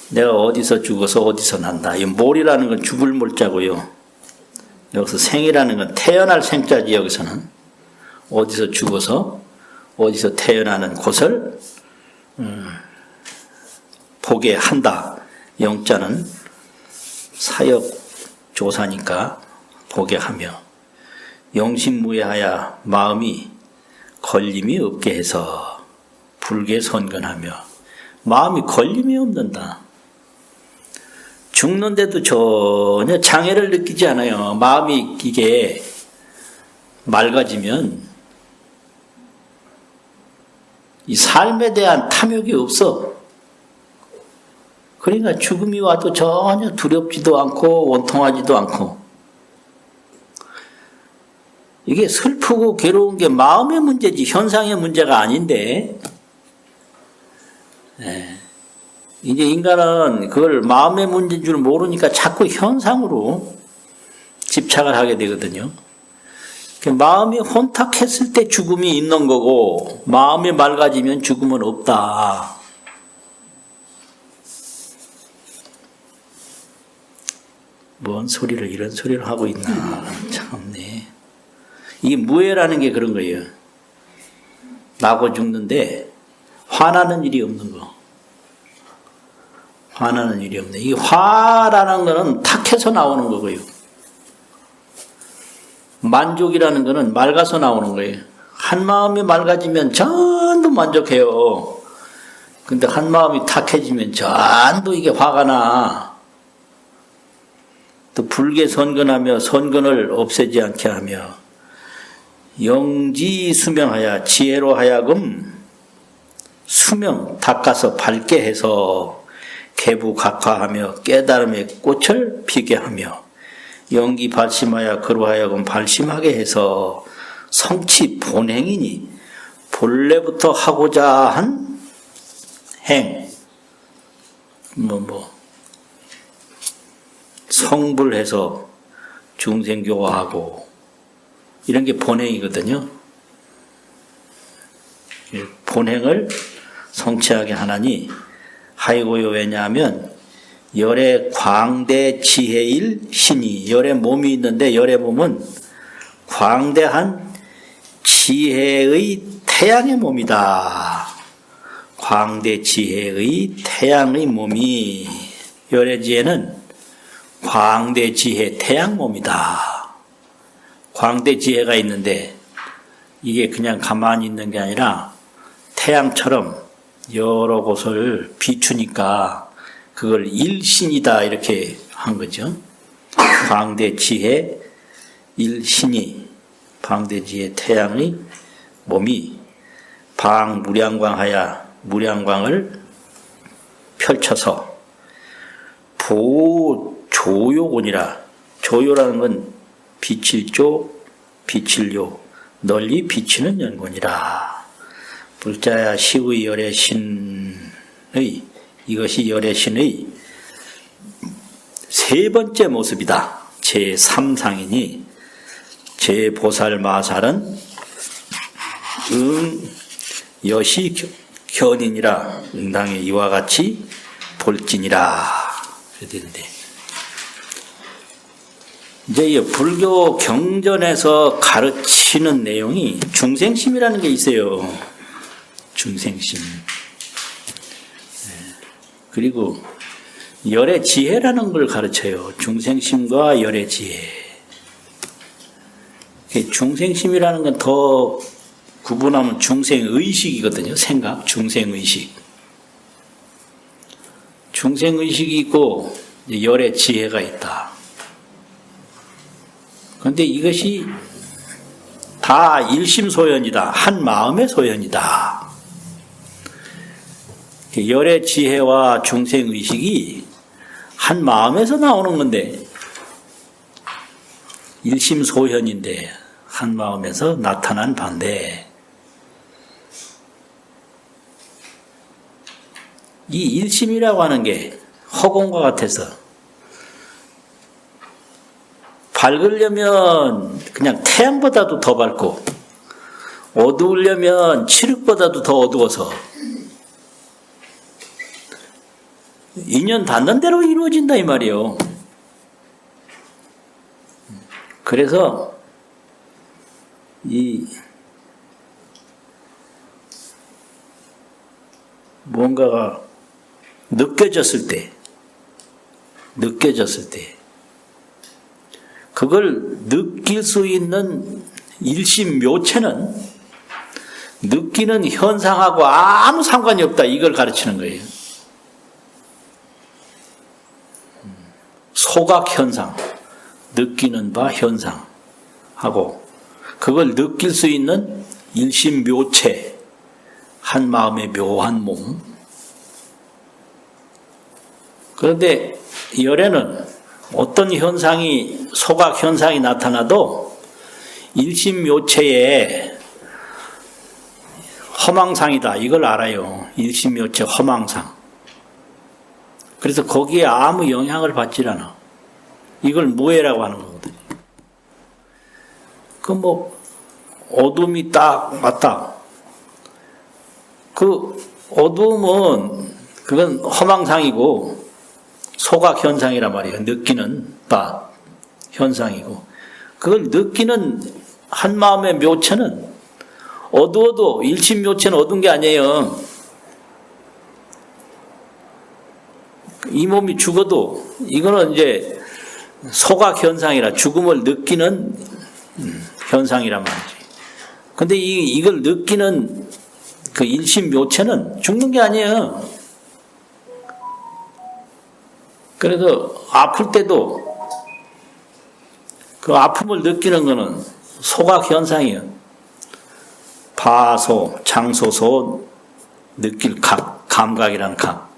내가 어디서 죽어서 어디서 난다. 이 몰이라는 건 죽을 몰자고요. 여기서 생이라는 건 태어날 생자지. 여기서는 어디서 죽어서 어디서 태어나는 곳을 보게 한다. 영자는 사역 조사니까 보게 하며 영신무예하여 마음이 걸림이 없게 해서 불계 선근하며 마음이 걸림이 없는다. 죽는데도 전혀 장애를 느끼지 않아요. 마음이 이게 맑아지면 이 삶에 대한 탐욕이 없어. 그러니까 죽음이 와도 전혀 두렵지도 않고 원통하지도 않고. 이게 슬프고 괴로운 게 마음의 문제지 현상의 문제가 아닌데, 이제 인간은 그걸 마음의 문제인 줄 모르니까 자꾸 현상으로 집착을 하게 되거든요. 마음이 혼탁했을 때 죽음이 있는 거고 마음이 맑아지면 죽음은 없다. 뭔 소리를 이런 소리를 하고 있나. 참네. 이게 무예라는 게 그런 거예요. 나고 죽는데 화나는 일이 없는 거. 화나는 일이 없네. 이 화라는 거는 탁해서 나오는 거고요. 만족이라는 거는 맑아서 나오는 거예요. 한 마음이 맑아지면 전부 만족해요. 근데 한 마음이 탁해지면 전부 이게 화가 나. 또 불계 선근하며 선근을 없애지 않게 하며 영지 수명하여 지혜로 하여금 수명 닦아서 밝게 해서 개부각화하며 깨달음의 꽃을 피게 하며 영기 발심하여 그로 하여금 발심하게 해서 성취 본행이니 본래부터 하고자 한 행 성불해서 중생교화하고 이런 게 본행이거든요. 본행을 성취하게 하나니 하이고요. 왜냐하면 열의 광대 지혜일 신이 열의 몸이 있는데 열의 몸은 광대한 지혜의 태양의 몸이다. 광대 지혜의 태양의 몸이 열의 지혜는 광대 지혜 태양 몸이다. 광대 지혜가 있는데 이게 그냥 가만히 있는 게 아니라 태양처럼 여러 곳을 비추니까 그걸 일신이다 이렇게 한 거죠. 광대 지혜 일신이 광대 지혜 태양의 몸이 방무량광하여 무량광을 펼쳐서 보조요곤이라 조요라는 건 빛일조 빛일요 널리 비치는 연곤이라. 불자야 시의 열의 신의 이것이 열의 신의 세 번째 모습이다. 제3상이니 제보살 마살은 여시 견인이라 응당의 이와 같이 볼진이라. 그랬는데 이제 이 불교 경전에서 가르치는 내용이 중생심이라는 게 있어요. 중생심. 그리고 열의 지혜라는 걸 가르쳐요. 중생심과 열의 지혜. 중생심이라는 건 더 구분하면 중생의식이거든요. 생각, 중생의식. 중생의식이 있고 열의 지혜가 있다. 그런데 이것이 다 일심소연이다. 한 마음의 소연이다. 열의 지혜와 중생의식이 한 마음에서 나오는 건데 일심소현인데 한 마음에서 나타난 반대. 이 일심이라고 하는 게 허공과 같아서 밝으려면 그냥 태양보다도 더 밝고 어두우려면 칠흑보다도 더 어두워서 인연 닿는 대로 이루어진다 이 말이에요. 그래서 이 뭔가가 느껴졌을 때 그걸 느낄 수 있는 일심묘체는 느끼는 현상하고 아무 상관이 없다. 이걸 가르치는 거예요. 소각현상, 느끼는 바 현상하고 그걸 느낄 수 있는 일심묘체, 한 마음의 묘한 몸. 그런데 열에는 어떤 현상이, 소각현상이 나타나도 일심묘체에 허망상이다. 이걸 알아요. 일심묘체 허망상. 그래서 거기에 아무 영향을 받질 않아. 이걸 무해라고 하는 거거든요. 그 어둠이 딱 맞다. 그 어둠은 그건 허망상이고 소각현상이란 말이에요. 느끼는 바 현상이고 그걸 느끼는 한 마음의 묘체는 어두워도 일심묘체는 어두운 게 아니에요. 이 몸이 죽어도 이거는 이제 소각현상이라 죽음을 느끼는 현상이란 말이지. 근데 이걸 느끼는 그 일심묘체는 죽는 게 아니에요. 그래서 아플 때도 그 아픔을 느끼는 거는 소각현상이에요. 바소, 장소소, 느낄 각, 감각이라는 각.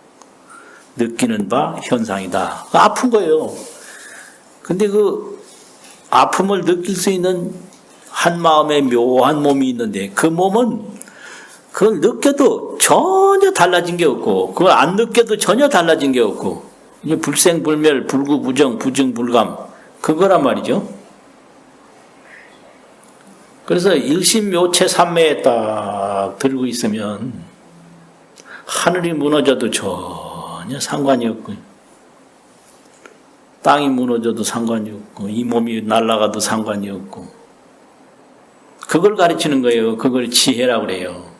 느끼는 바 현상이다. 아픈 거예요. 근데 그 아픔을 느낄 수 있는 한 마음의 묘한 몸이 있는데 그 몸은 그걸 느껴도 전혀 달라진 게 없고 그걸 안 느껴도 전혀 달라진 게 없고 이제 불생불멸, 불구부정, 부증불감 그거란 말이죠. 그래서 일심묘체 삼매에 딱 들고 있으면 하늘이 무너져도 전혀 상관이 없고 땅이 무너져도 상관이 없고 이 몸이 날아가도 상관이 없고 그걸 가르치는 거예요. 그걸 지혜라고 그래요.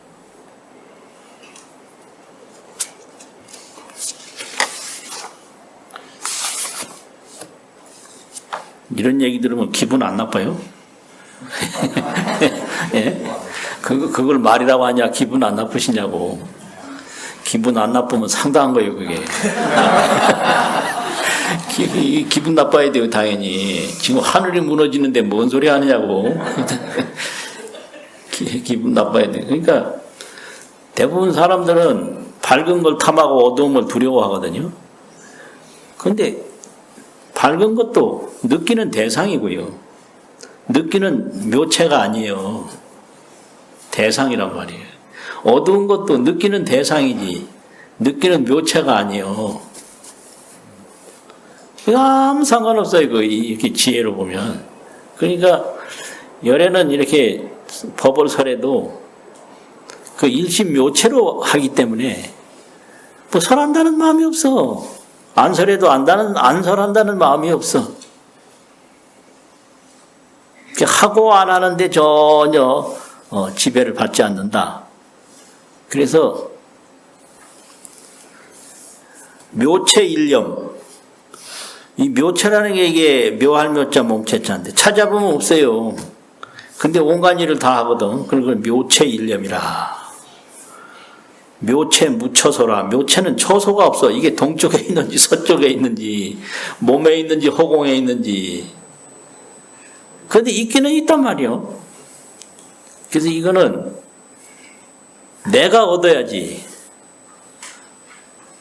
이런 얘기 들으면 기분 안 나빠요? 예? 그걸 말이라고 하냐 기분 안 나쁘시냐고. 기분 안 나쁘면 상당한 거예요 그게. 기분 나빠야 돼요 당연히. 지금 하늘이 무너지는데 뭔 소리 하느냐고. 기분 나빠야 돼. 그러니까 대부분 사람들은 밝은 걸 탐하고 어두운 걸 두려워하거든요. 그런데 밝은 것도 느끼는 대상이고요. 느끼는 묘체가 아니에요. 대상이란 말이에요. 어두운 것도 느끼는 대상이지 느끼는 묘체가 아니에요. 아무 상관없어요. 이렇게 지혜로 보면. 그러니까 열에는 이렇게 법을 설해도 그 일심묘체로 하기 때문에 뭐 설한다는 마음이 없어. 안 설해도 안 설한다는 마음이 없어. 하고 안 하는데 전혀 지배를 받지 않는다. 그래서 묘체 일념, 이 묘체라는 게 이게 묘할 묘자 몸체자인데 찾아보면 없어요. 근데 온갖 일을 다 하거든. 그걸 묘체 일념이라. 묘체 무처소라. 묘체는 처소가 없어. 이게 동쪽에 있는지 서쪽에 있는지 몸에 있는지 허공에 있는지. 그런데 있기는 있단 말이요. 그래서 이거는 내가 얻어야지.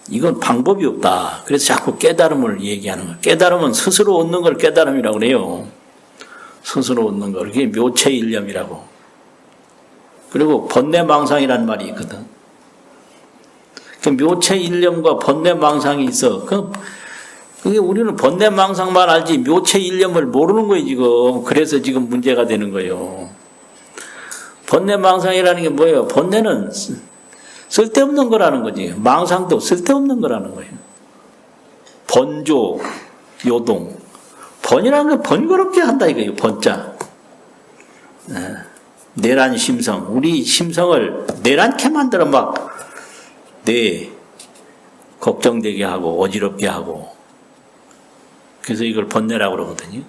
이건 방법이 없다. 그래서 자꾸 깨달음을 얘기하는 거예요. 깨달음은 스스로 얻는 걸 깨달음이라고 그래요. 스스로 얻는 걸. 그게 묘체일념이라고. 그리고 번뇌망상이라는 말이 있거든. 그 묘체일념과 번뇌망상이 있어. 그게 우리는 번뇌망상만 알지 묘체일념을 모르는 거예요 지금. 그래서 지금 문제가 되는 거예요. 번뇌망상이라는 게 뭐예요? 번뇌는 쓸데없는 거라는 거지. 망상도 쓸데없는 거라는 거예요. 번조, 요동. 번이라는 건 번거롭게 한다 이거예요. 번자. 내란 심성. 우리 심성을 내란케 만들어 막 걱정되게 하고 어지럽게 하고. 그래서 이걸 번뇌라고 그러거든요.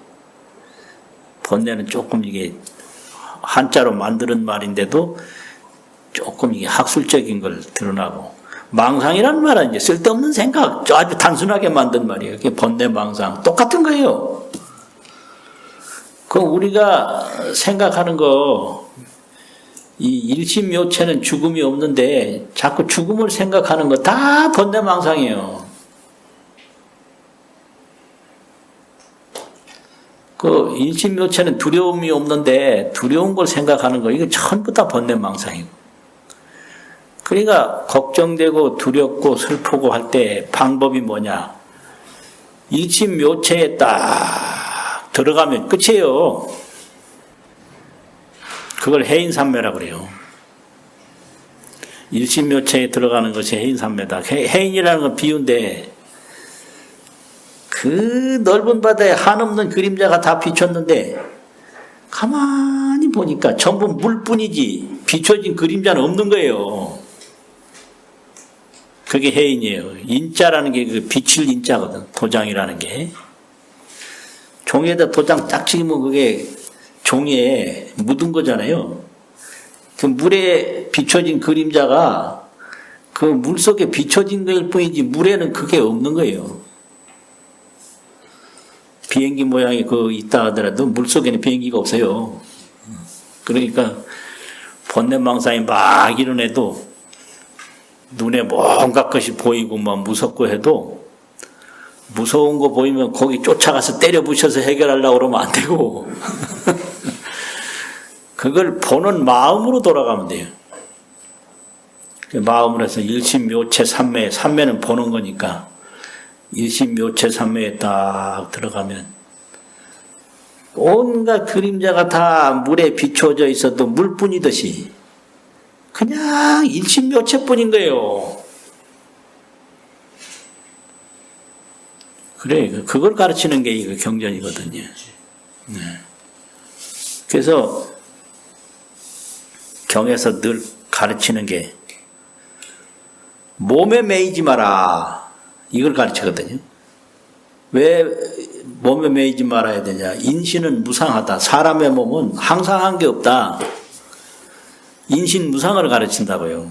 번뇌는 조금 이게 한자로 만드는 말인데도 조금 이게 학술적인 걸 드러나고, 망상이라는 말은 이제 쓸데없는 생각, 아주 단순하게 만든 말이에요. 그게 번뇌 망상. 똑같은 거예요. 그 우리가 생각하는 거, 이 일심묘체는 죽음이 없는데 자꾸 죽음을 생각하는 거 다 번뇌 망상이에요. 그 일심묘체는 두려움이 없는데 두려운 걸 생각하는 거, 이거 전부 다 번뇌 망상이고. 그러니까 걱정되고 두렵고 슬프고 할 때 방법이 뭐냐? 일심묘체에 딱 들어가면 끝이에요. 그걸 해인삼매라고 그래요. 일심묘체에 들어가는 것이 해인삼매다. 해인이라는 건 비유인데, 그 넓은 바다에 한없는 그림자가 다 비쳤는데 가만히 보니까 전부 물뿐이지 비춰진 그림자는 없는 거예요. 그게 해인이에요. 인자라는 게 그 비칠 인자거든. 도장이라는 게. 종이에다 도장 딱 찍으면 그게 종이에 묻은 거잖아요. 그 물에 비춰진 그림자가 그 물 속에 비춰진 거일 뿐이지 물에는 그게 없는 거예요. 비행기 모양이 그 있다 하더라도 물 속에는 비행기가 없어요. 그러니까 번뇌망상이 막 일어나도 눈에 뭔가 것이 보이고 막 무섭고 해도 무서운 거 보이면 거기 쫓아가서 때려 부셔서 해결하려고 그러면 안 되고 그걸 보는 마음으로 돌아가면 돼요. 마음으로 해서 일심묘체 삼매, 삼매는 보는 거니까 일심묘체 삼매에 딱 들어가면 온갖 그림자가 다 물에 비춰져 있어도 물뿐이듯이 그냥 일심묘체뿐인 거예요. 그래, 그걸 가르치는 게 이거 경전이거든요. 네. 그래서 경에서 늘 가르치는 게 몸에 매이지 마라. 이걸 가르치거든요. 왜 몸에 매이지 말아야 되냐? 인신은 무상하다. 사람의 몸은 항상 한 게 없다. 인신 무상을 가르친다고요.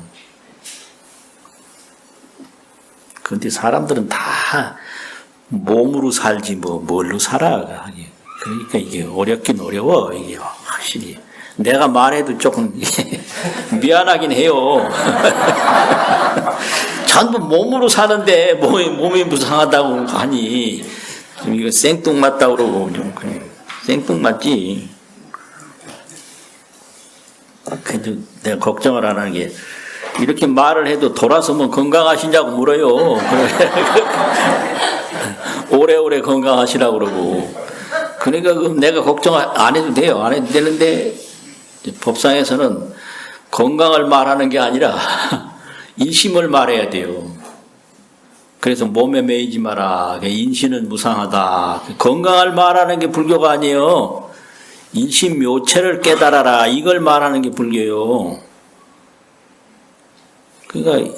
그런데 사람들은 다 몸으로 살지 뭘로 살아. 그러니까 이게 어렵긴 어려워. 이게 확실히. 내가 말해도 조금 미안하긴 해요. 전부 몸으로 사는데 몸이 무상하다고 하니 좀 이거 생뚱맞다고 그러고 좀 그냥 생뚱맞지. 근데 내가 걱정을 안 하는 게 이렇게 말을 해도 돌아서면 건강하시냐고 물어요. 오래오래 건강하시라고 그러고. 그러니까 내가 걱정 안 해도 돼요. 안 해도 되는데 법상에서는 건강을 말하는 게 아니라 인심을 말해야 돼요. 그래서 몸에 매이지 마라. 인신은 무상하다. 건강을 말하는 게 불교가 아니에요. 인신묘체를 깨달아라. 이걸 말하는 게 불교예요. 그러니까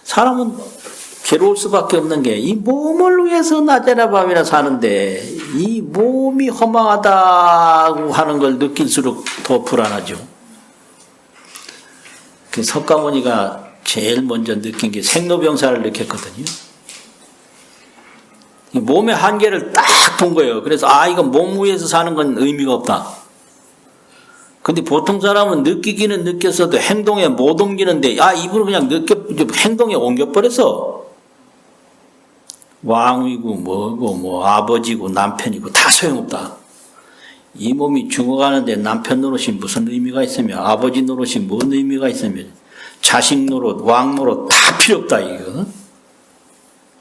사람은 괴로울 수밖에 없는 게 이 몸을 위해서 낮이나 밤이나 사는데 이 몸이 허망하다고 하는 걸 느낄수록 더 불안하죠. 그 석가모니가 제일 먼저 느낀 게 생로병사를 느꼈거든요. 이 몸의 한계를 딱 본 거예요. 그래서 이건 몸 위에서 사는 건 의미가 없다. 근데 보통 사람은 느끼기는 느꼈어도 행동에 못 옮기는데 이분은 그냥 행동에 옮겨버렸어. 왕이고 뭐고 아버지고 남편이고 다 소용없다. 이 몸이 죽어가는데 남편 노릇이 무슨 의미가 있으며 아버지 노릇이 뭔 의미가 있으며 자식 노릇, 왕 노릇 다 필요 없다 이거.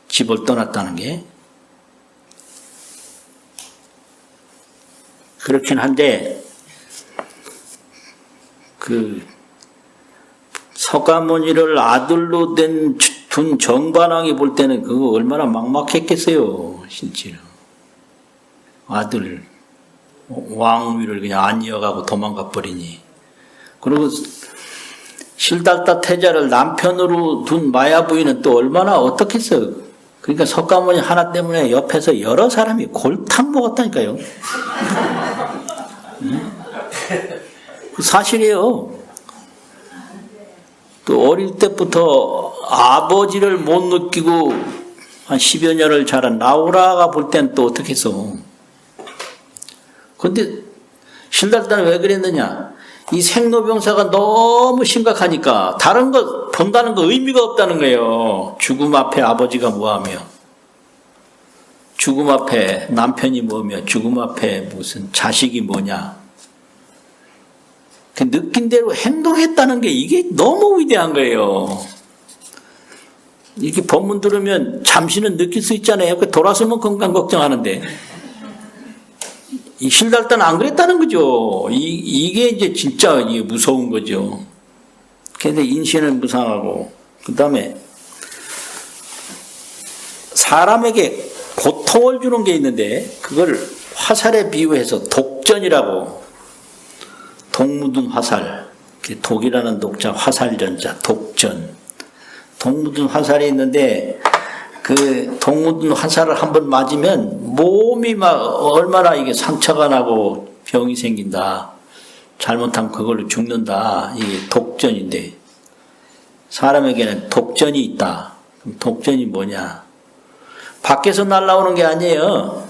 집을 떠났다는 게. 그렇긴 한데 서가모니를 아들로 둔 정반왕이 볼 때는 그거 얼마나 막막했겠어요. 실제로. 아들 왕위를 그냥 안 이어가고 도망가 버리니. 그리고 실달다 태자를 남편으로 둔 마야 부인은 또 얼마나 어떻겠어요. 그러니까 석가모니 하나 때문에 옆에서 여러 사람이 골탕 먹었다니까요. 사실이에요. 또 어릴 때부터 아버지를 못 느끼고 한 10여 년을 자란 나우라가 볼 땐 또 어떻겠어. 근데 신달다는 왜 그랬느냐. 이 생로병사가 너무 심각하니까 다른 거 본다는 거 의미가 없다는 거예요. 죽음 앞에 아버지가 뭐하며, 죽음 앞에 남편이 뭐며, 죽음 앞에 무슨 자식이 뭐냐. 그 느낀 대로 행동했다는 게 이게 너무 위대한 거예요. 이렇게 법문 들으면 잠시는 느낄 수 있잖아요. 돌아서면 건강 걱정하는데. 이 신달다는 안 그랬다는 거죠. 이게 이제 진짜 이게 무서운 거죠. 근데 인신은 무상하고, 그 다음에 사람에게 고통을 주는 게 있는데, 그걸 화살에 비유해서 독전이라고, 독 묻은 화살, 독이라는 독자, 화살전자, 독전. 독 묻은 화살이 있는데, 그 독 묻은 화살을 한번 맞으면 몸이 막 얼마나 이게 상처가 나고 병이 생긴다. 잘못하면 그걸로 죽는다. 이게 독전인데, 사람에게는 독전이 있다. 그럼 독전이 뭐냐? 밖에서 날아오는 게 아니에요.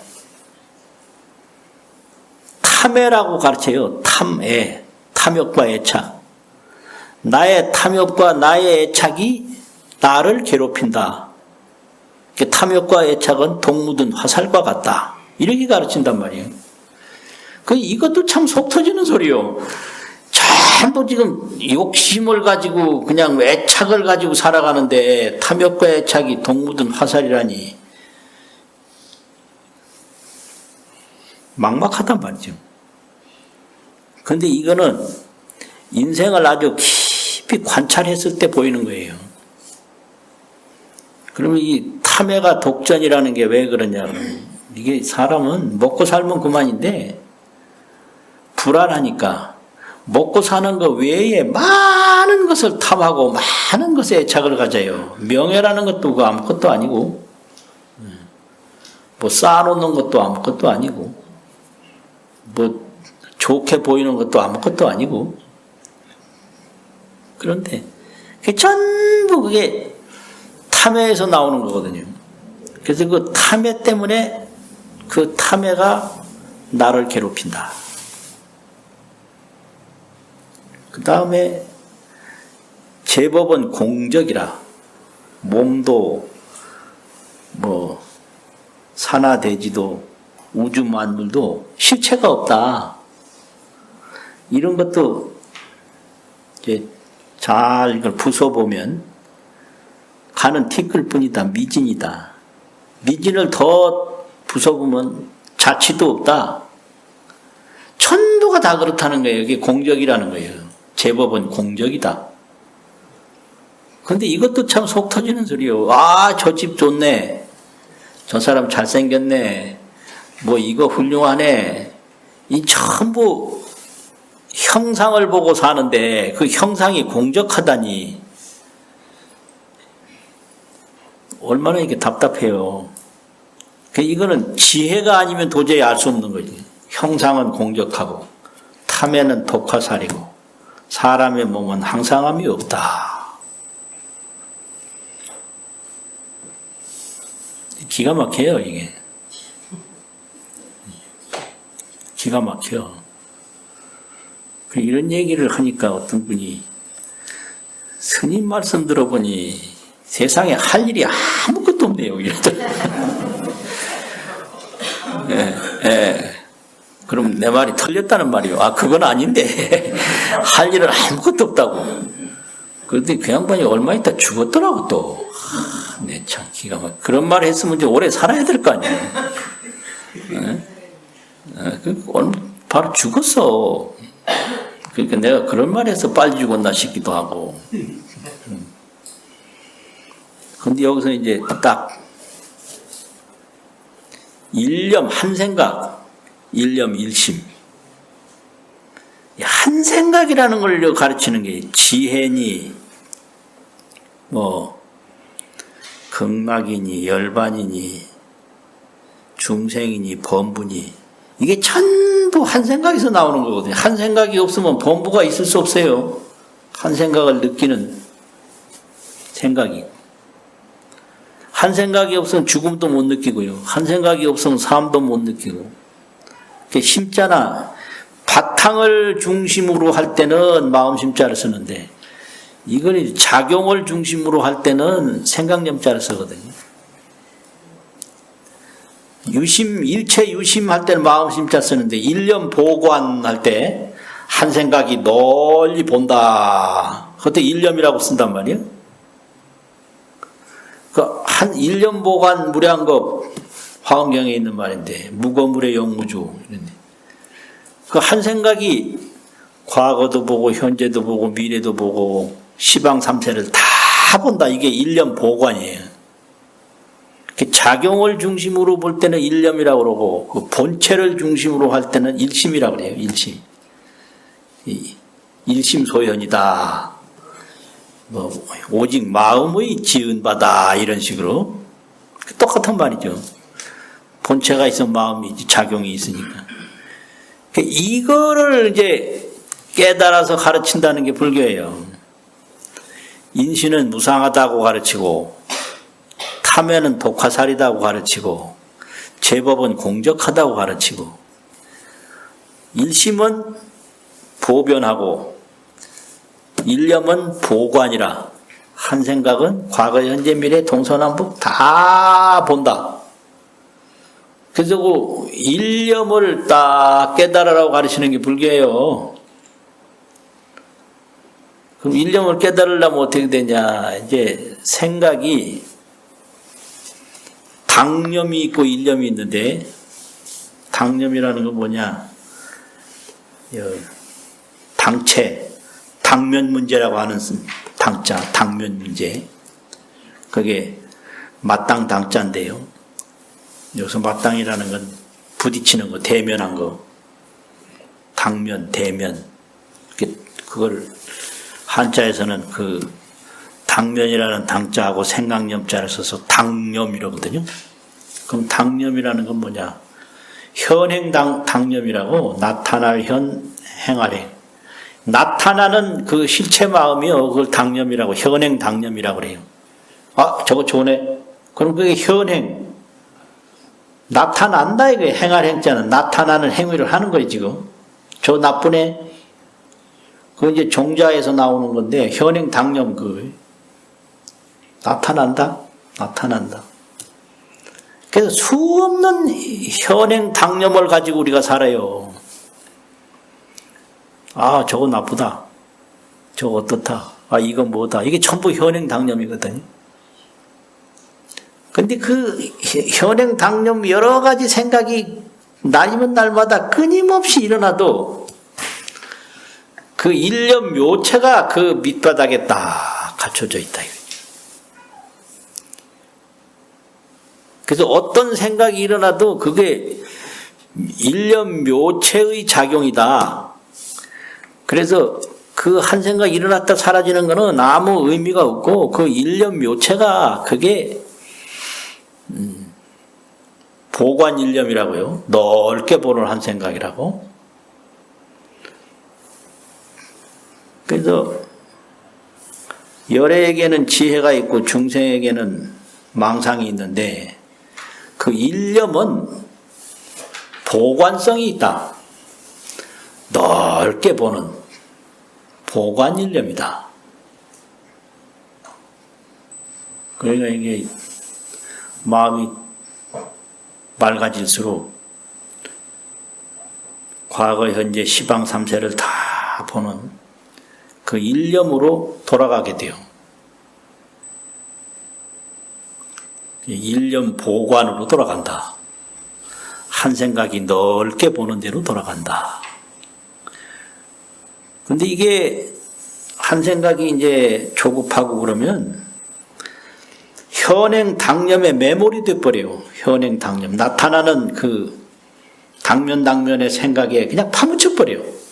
탐애라고 가르쳐요. 탐애. 탐욕과 애착. 나의 탐욕과 나의 애착이 나를 괴롭힌다. 탐욕과 애착은 독 묻은 화살과 같다. 이렇게 가르친단 말이에요. 이것도 참 속 터지는 소리요. 전부 지금 욕심을 가지고 그냥 애착을 가지고 살아가는데 탐욕과 애착이 독 묻은 화살이라니. 막막하단 말이죠. 그런데 이거는 인생을 아주 깊이 관찰했을 때 보이는 거예요. 그러면 이 탐애가 독전이라는 게 왜 그러냐면, 이게 사람은 먹고 살면 그만인데 불안하니까 먹고 사는 것 외에 많은 것을 탐하고 많은 것에 애착을 가져요. 명예라는 것도 그 아무것도 아니고, 뭐 쌓아놓는 것도 아무것도 아니고, 뭐 좋게 보이는 것도 아무것도 아니고. 그런데 그게 전부 그게 탐애에서 나오는 거거든요. 그래서 그 탐애 때문에 그 탐애가 나를 괴롭힌다. 그 다음에 제법은 공적이라. 몸도 뭐 산하 대지도 우주 만물도 실체가 없다. 이런 것도 이제 잘 이걸 부숴보면 가는 티끌 뿐이다. 미진이다. 미진을 더 부숴보면 자치도 없다. 천도가 다 그렇다는 거예요. 이게 공적이라는 거예요. 제법은 공적이다. 그런데 이것도 참 속 터지는 소리요. 저 집 좋네. 저 사람 잘생겼네. 뭐 이거 훌륭하네. 이 전부 형상을 보고 사는데 그 형상이 공적하다니. 얼마나 이게 답답해요. 이거는 지혜가 아니면 도저히 알 수 없는 거지. 형상은 공적하고 탐에는 독화살이고 사람의 몸은 항상함이 없다. 기가 막혀요, 이게. 기가 막혀. 이런 얘기를 하니까 어떤 분이 스님 말씀 들어보니 세상에 할 일이 아무것도 없네요. 이러더라고요. 예, 예. 그럼 내 말이 틀렸다는 말이요. 아, 그건 아닌데. 할 일은 아무것도 없다고. 그런데 그 양반이 얼마 있다 죽었더라고, 또. 네, 참, 기가 막. 그런 말 했으면 이제 오래 살아야 될 거 아니에요. 바로 죽었어. 그러니까 내가 그런 말 해서 빨리 죽었나 싶기도 하고. 근데 여기서 이제 딱, 일념, 한 생각, 일념, 일심. 한 생각이라는 걸 가르치는 게 지혜니, 극락이니, 열반이니, 중생이니, 범부니, 이게 전부 한 생각에서 나오는 거거든요. 한 생각이 없으면 범부가 있을 수 없어요. 한 생각을 느끼는 생각이. 한 생각이 없으면 죽음도 못 느끼고요. 한 생각이 없으면 삶도 못 느끼고. 심자나 바탕을 중심으로 할 때는 마음 심자를 쓰는데, 이건 작용을 중심으로 할 때는 생각념자를 쓰거든요. 유심, 일체 유심 할 때는 마음 심자 쓰는데, 일념 보관 할 때 한 생각이 널리 본다. 그때 일념이라고 쓴단 말이에요. 한 일념 보관 무량겁 화엄경에 있는 말인데, 무거물의 영무주. 그 한 생각이 과거도 보고 현재도 보고 미래도 보고 시방 삼세를 다 본다. 이게 일념 보관이에요. 작용을 중심으로 볼 때는 일념이라고 그러고, 그 본체를 중심으로 할 때는 일심이라고 그래요. 일심. 일심소현이다. 오직 마음의 지은 바다. 이런 식으로. 똑같은 말이죠. 본체가 있으면 마음이 작용이 있으니까. 이거를 이제 깨달아서 가르친다는 게 불교예요. 인신은 무상하다고 가르치고, 탐에는 독화살이다고 가르치고, 제법은 공적하다고 가르치고, 일심은 보변하고, 일념은 보관이라. 한 생각은 과거, 현재, 미래, 동서남북 다 본다. 그래서 그 일념을 딱 깨달으라고 가르치는 게 불교예요. 그럼 일념을 깨달으려면 어떻게 되냐. 이제 생각이 당념이 있고 일념이 있는데, 당념이라는 건 뭐냐. 당체, 당면 문제라고 하는 당자, 당면 문제. 그게 마땅 당자인데요. 여기서 마땅이라는 건 부딪히는 거, 대면한 거. 당면, 대면. 그걸 한자에서는 그 당면이라는 당자하고 생각념자를 써서 당념이라거든요. 그럼 당념이라는 건 뭐냐? 현행 당념이라고, 나타날 현, 행할 행. 나타나는 그 실체 마음이요. 그걸 당념이라고, 현행 당념이라고 그래요. 아, 저거 좋네. 그럼 그게 현행. 나타난다, 이거 행할 행자는. 나타나는 행위를 하는 거예요, 지금. 저 나쁘네. 그 이제 종자에서 나오는 건데, 현행 당념, 나타난다? 나타난다. 그래서 수없는 현행 당념을 가지고 우리가 살아요. 아, 저거 나쁘다. 저거 어떻다. 아, 이건 뭐다. 이게 전부 현행 당념이거든요. 근데 그 현행 당념 여러 가지 생각이 날이면 날마다 끊임없이 일어나도 그 일념 묘체가 그 밑바닥에 딱 갖춰져 있다. 그래서 어떤 생각이 일어나도 그게 일념 묘체의 작용이다. 그래서 그 한 생각이 일어났다 사라지는 거는 아무 의미가 없고, 그 일념 묘체가 그게 보관 일념이라고요. 넓게 보는 한 생각이라고. 그래서 열애에게는 지혜가 있고 중생에게는 망상이 있는데, 그 일념은 보관성이 있다. 넓게 보는 보관일념이다. 그러니까 이게 마음이 맑아질수록 과거, 현재, 시방, 삼세를 다 보는 그 일념으로 돌아가게 돼요. 일념 보관으로 돌아간다. 한 생각이 넓게 보는 대로 돌아간다. 근데 이게 한 생각이 이제 조급하고 그러면 현행 당념에 돼버려요. 현행 당념. 나타나는 그 당면의 생각에 그냥 파묻혀버려요.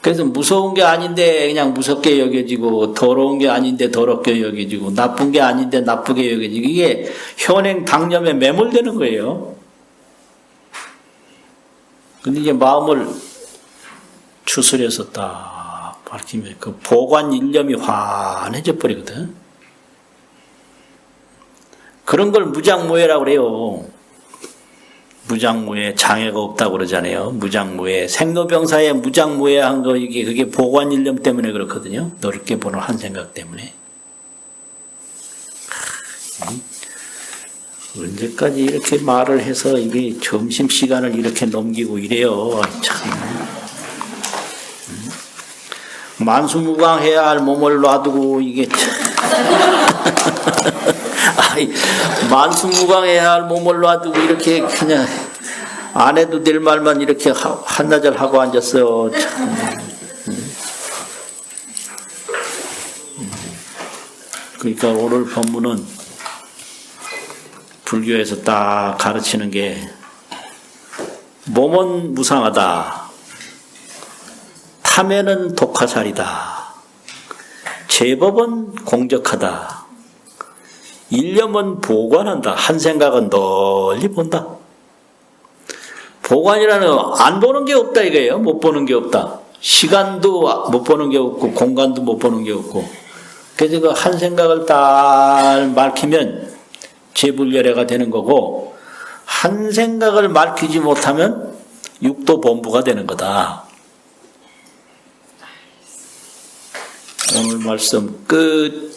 그래서 무서운 게 아닌데 그냥 무섭게 여겨지고, 더러운 게 아닌데 더럽게 여겨지고, 나쁜 게 아닌데 나쁘게 여겨지고, 이게 현행 당념에 매몰되는 거예요. 근데 이제 마음을 추스려서 딱 밝히면 그 보관 일념이 환해져 버리거든. 그런 걸 무장무예라고 그래요. 무장무예, 장애가 없다고 그러잖아요. 무장무예, 생로병사에 무장무예한 거, 그게 보관일념 때문에 그렇거든요. 넓게 보는 한 생각 때문에. 언제까지 이렇게 말을 해서 이게 점심시간을 이렇게 넘기고 이래요. 참. 만수무강해야 할 몸을 놔두고 이게 참. 아이, 만수무강해야 할 몸을 놔두고 이렇게 그냥 안 해도 될 말만 이렇게 한나절 하고 앉았어요. 참. 그러니까 오늘 본문은 불교에서 딱 가르치는 게 몸은 무상하다. 탐에는 독화살이다. 제법은 공적하다. 일념은 보관한다. 한 생각은 널리 본다. 보관이라는 안 보는 게 없다 이거예요. 못 보는 게 없다. 시간도 못 보는 게 없고 공간도 못 보는 게 없고. 그래서 그 한 생각을 딱 밝히면 재불열애가 되는 거고, 한 생각을 밝히지 못하면 육도 본부가 되는 거다. 오늘 말씀 끝.